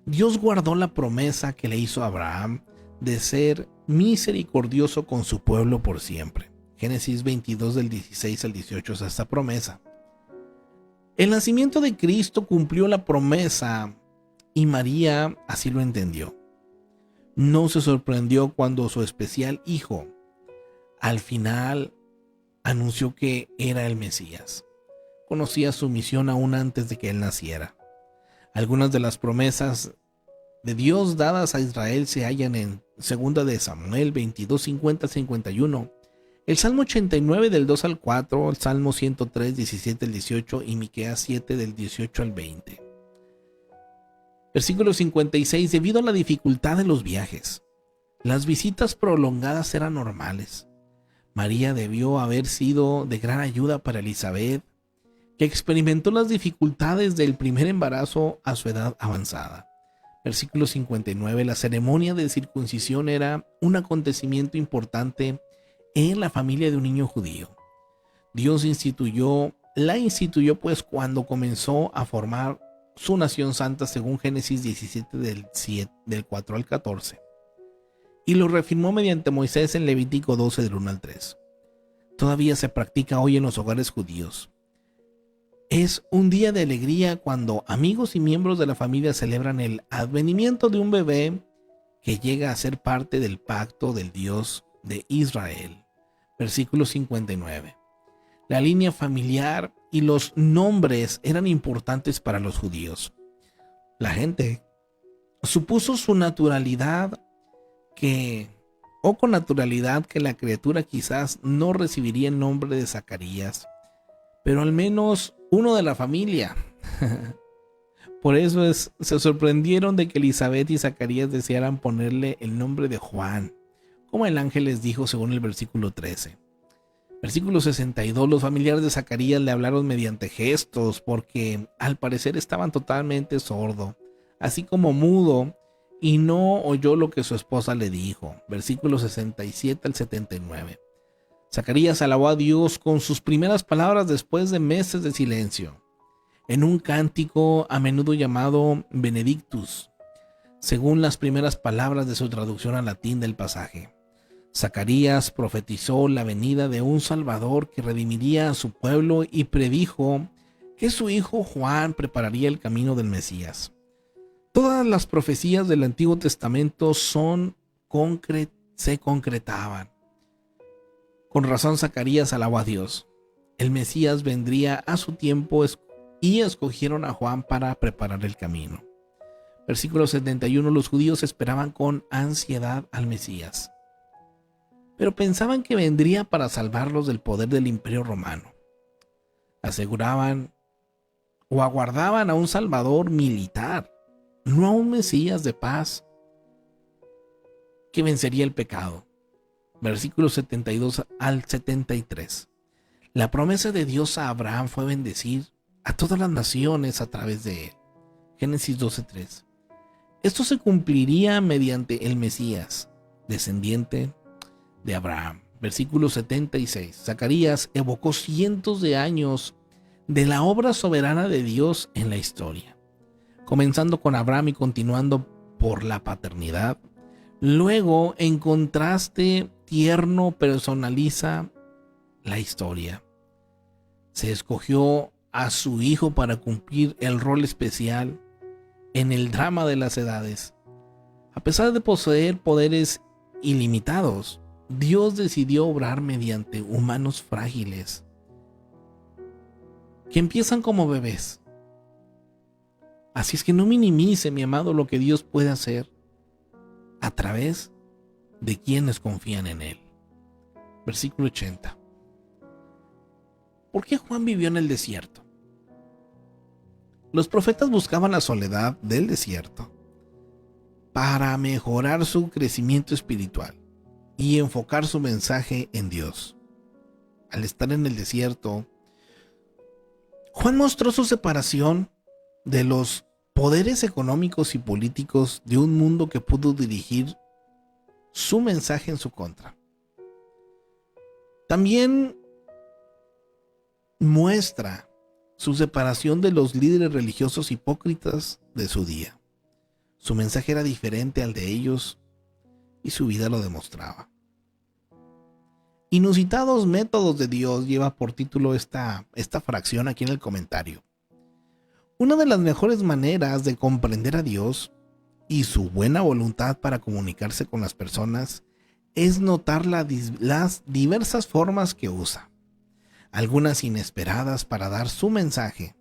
Dios guardó la promesa que le hizo a Abraham de ser misericordioso con su pueblo por siempre. Génesis 22 del 16 al 18 es esta promesa. El nacimiento de Cristo cumplió la promesa y María así lo entendió. No se sorprendió cuando su especial hijo al final anunció que era el Mesías. Conocía su misión aún antes de que él naciera. Algunas de las promesas de Dios dadas a Israel se hallan en segunda de Samuel 22, 50, 51, el Salmo 89 del 2 al 4, el Salmo 103, 17 al 18 y Miqueas 7 del 18 al 20. Versículo 56. Debido a la dificultad de los viajes, las visitas prolongadas eran normales. María debió haber sido de gran ayuda para Elizabeth, que experimentó las dificultades del primer embarazo a su edad avanzada. Versículo 59. La ceremonia de circuncisión era un acontecimiento importante en la familia de un niño judío. Dios la instituyó pues cuando comenzó a formar su nación santa según Génesis 17 del 4 al 14. Y lo reafirmó mediante Moisés en Levítico 12 del 1 al 3. Todavía se practica hoy en los hogares judíos. Es un día de alegría cuando amigos y miembros de la familia celebran el advenimiento de un bebé que llega a ser parte del pacto del Dios de Israel. Versículo 59. La línea familiar y los nombres eran importantes para los judíos. La gente supuso con naturalidad que la criatura quizás no recibiría el nombre de Zacarías, pero al menos uno de la familia. Por eso se sorprendieron de que Elizabeth y Zacarías desearan ponerle el nombre de Juan, como el ángel les dijo según el versículo 13. Versículo 62. Los familiares de Zacarías le hablaron mediante gestos porque al parecer estaban totalmente sordo, así como mudo, y no oyó lo que su esposa le dijo. Versículo 67 al 79. Zacarías alabó a Dios con sus primeras palabras después de meses de silencio, en un cántico a menudo llamado Benedictus, según las primeras palabras de su traducción al latín del pasaje. Zacarías profetizó la venida de un Salvador que redimiría a su pueblo y predijo que su hijo Juan prepararía el camino del Mesías. Todas las profecías del Antiguo Testamento se concretaban. Con razón Zacarías alabó a Dios. El Mesías vendría a su tiempo y escogieron a Juan para preparar el camino. Versículo 71. Los judíos esperaban con ansiedad al Mesías, pero pensaban que vendría para salvarlos del poder del Imperio Romano. Aseguraban o aguardaban a un Salvador militar, no a un Mesías de paz que vencería el pecado. Versículos 72 al 73. La promesa de Dios a Abraham fue bendecir a todas las naciones a través de él. Génesis 12:3. Esto se cumpliría mediante el Mesías, descendiente de Abraham. Versículo 76. Zacarías evocó cientos de años de la obra soberana de Dios en la historia, comenzando con Abraham y continuando por la paternidad. Luego, en contraste tierno, personaliza la historia. Se escogió a su hijo para cumplir el rol especial en el drama de las edades. A pesar de poseer poderes ilimitados, Dios decidió obrar mediante humanos frágiles que empiezan como bebés. Así es que no minimice, mi amado, lo que Dios puede hacer a través de quienes confían en Él. Versículo 80. ¿Por qué Juan vivió en el desierto? Los profetas buscaban la soledad del desierto para mejorar su crecimiento espiritual y enfocar su mensaje en Dios. Al estar en el desierto, Juan mostró su separación de los poderes económicos y políticos de un mundo que pudo dirigir su mensaje en su contra. También muestra su separación de los líderes religiosos hipócritas de su día. Su mensaje era diferente al de ellos y su vida lo demostraba. Inusitados métodos de Dios lleva por título esta fracción aquí en el comentario. Una de las mejores maneras de comprender a Dios y su buena voluntad para comunicarse con las personas es notar las diversas formas que usa, algunas inesperadas para dar su mensaje.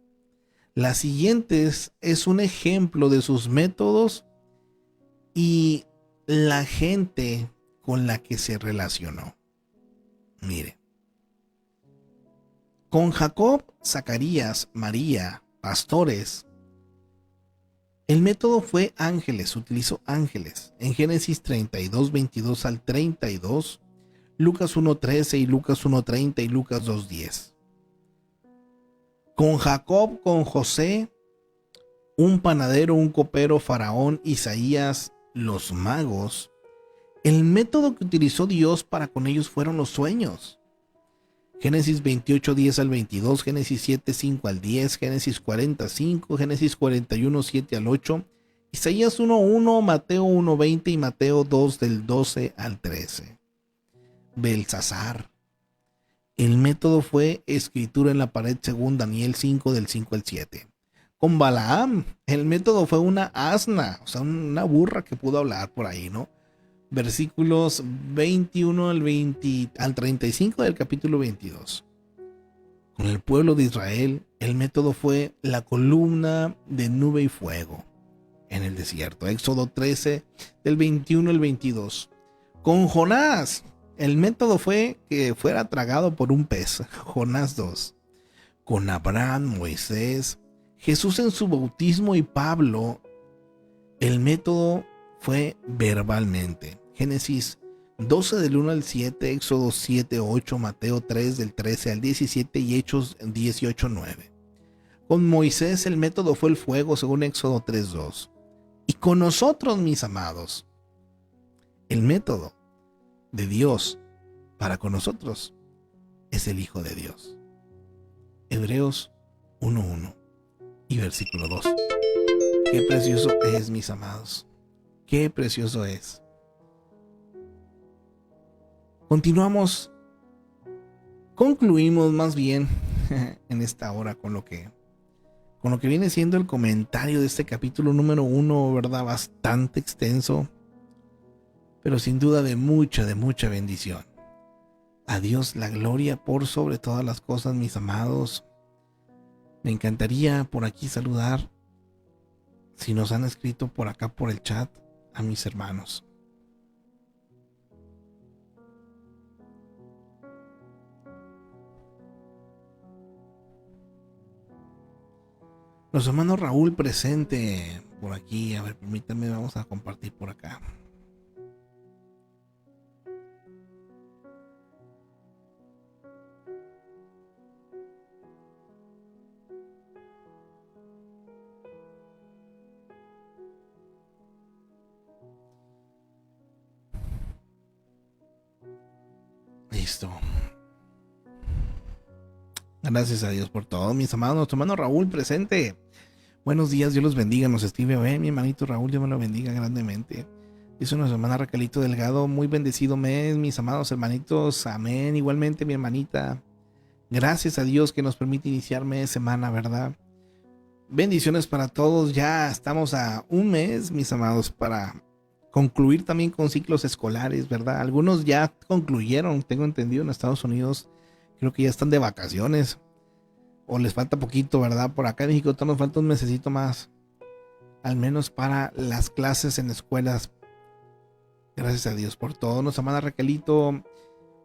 Las siguientes es un ejemplo de sus métodos y la gente con la que se relacionó. Mire, con Jacob, Zacarías, María, pastores, el método fue ángeles, utilizó ángeles. En Génesis 32, 22 al 32, Lucas 1.13 y Lucas 1.30 y Lucas 2.10. Con Jacob, con José, un panadero, un copero, Faraón, Isaías, los magos, el método que utilizó Dios para con ellos fueron los sueños. Génesis 28, 10 al 22, Génesis 7, 5 al 10, Génesis 45, Génesis 41, 7 al 8, Isaías 1.1, Mateo 1.20 y Mateo 2 del 12 al 13. Belsasar. El método fue escritura en la pared según Daniel 5 del 5 al 7. Con Balaam, el método fue una asna, o sea, una burra que pudo hablar por ahí, ¿no? Versículos 21 al 35 del capítulo 22. Con el pueblo de Israel, el método fue la columna de nube y fuego en el desierto. Éxodo 13, del 21 al 22. Con Jonás, el método fue que fuera tragado por un pez. Jonás 2. Con Abraham, Moisés, Jesús en su bautismo y Pablo, el método fue verbalmente. Génesis 12 del 1 al 7, Éxodo 7, 8, Mateo 3 del 13 al 17 y Hechos 18, 9. Con Moisés el método fue el fuego según Éxodo 3, 2. Y con nosotros, mis amados, el método de Dios para con nosotros es el Hijo de Dios. Hebreos 1:1 y versículo 2. Qué precioso es, mis amados. Qué precioso es. Concluimos más bien en esta hora con lo que viene siendo el comentario de este capítulo número 1, ¿verdad? Bastante extenso, pero sin duda de mucha bendición. A Dios la gloria por sobre todas las cosas, mis amados. Me encantaría por aquí saludar, si nos han escrito por acá por el chat, a mis hermanos. Nuestro hermano Raúl presente por aquí. A ver, permítanme, vamos a compartir por acá. Listo. Gracias a Dios por todo, mis amados. Nuestro hermano Raúl presente. Buenos días, Dios los bendiga. Nos escribe, mi hermanito Raúl, Dios me lo bendiga grandemente. Dice nuestra hermana Raquelito Delgado, muy bendecido mes, mis amados hermanitos. Amén. Igualmente, mi hermanita. Gracias a Dios que nos permite iniciar mes, semana, ¿verdad? Bendiciones para todos. Ya estamos a un mes, mis amados, para concluir también con ciclos escolares, ¿verdad? Algunos ya concluyeron, tengo entendido, en Estados Unidos. Creo que ya están de vacaciones. O les falta poquito, ¿verdad? Por acá en México nos falta un mesecito más. Al menos para las clases en escuelas. Gracias a Dios por todo. Nuestra hermana Raquelito,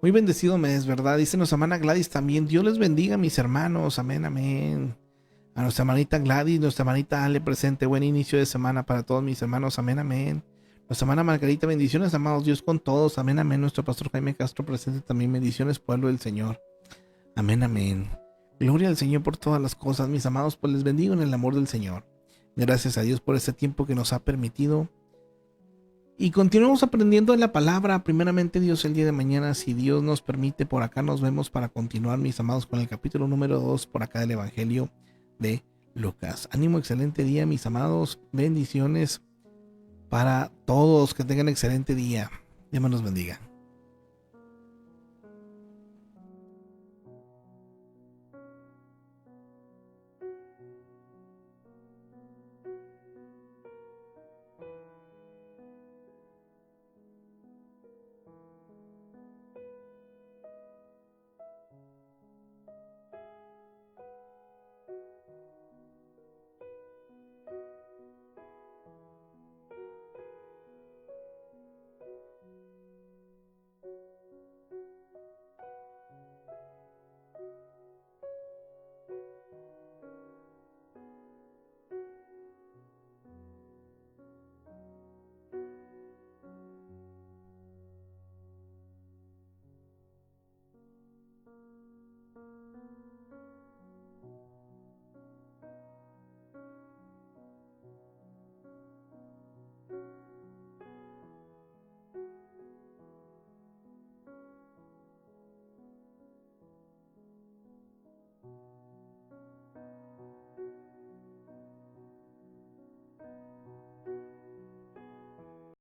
muy bendecido mes, ¿verdad? Dice nuestra hermana Gladys también. Dios les bendiga, mis hermanos. Amén, amén. A nuestra hermanita Gladys, nuestra hermanita Ale presente. Buen inicio de semana para todos mis hermanos. Amén, amén. Nuestra hermana Margarita, bendiciones, amados. Dios con todos. Amén, amén. Nuestro pastor Jaime Castro presente también. Bendiciones, pueblo del Señor. Amén, amén. Gloria al Señor por todas las cosas, mis amados, pues les bendigo en el amor del Señor. Gracias a Dios por este tiempo que nos ha permitido. Y continuamos aprendiendo en la palabra. Primeramente Dios, el día de mañana, si Dios nos permite, por acá nos vemos para continuar, mis amados, con el capítulo número 2 por acá del Evangelio de Lucas. Ánimo, excelente día, mis amados. Bendiciones para todos. Que tengan excelente día. Dios nos bendiga.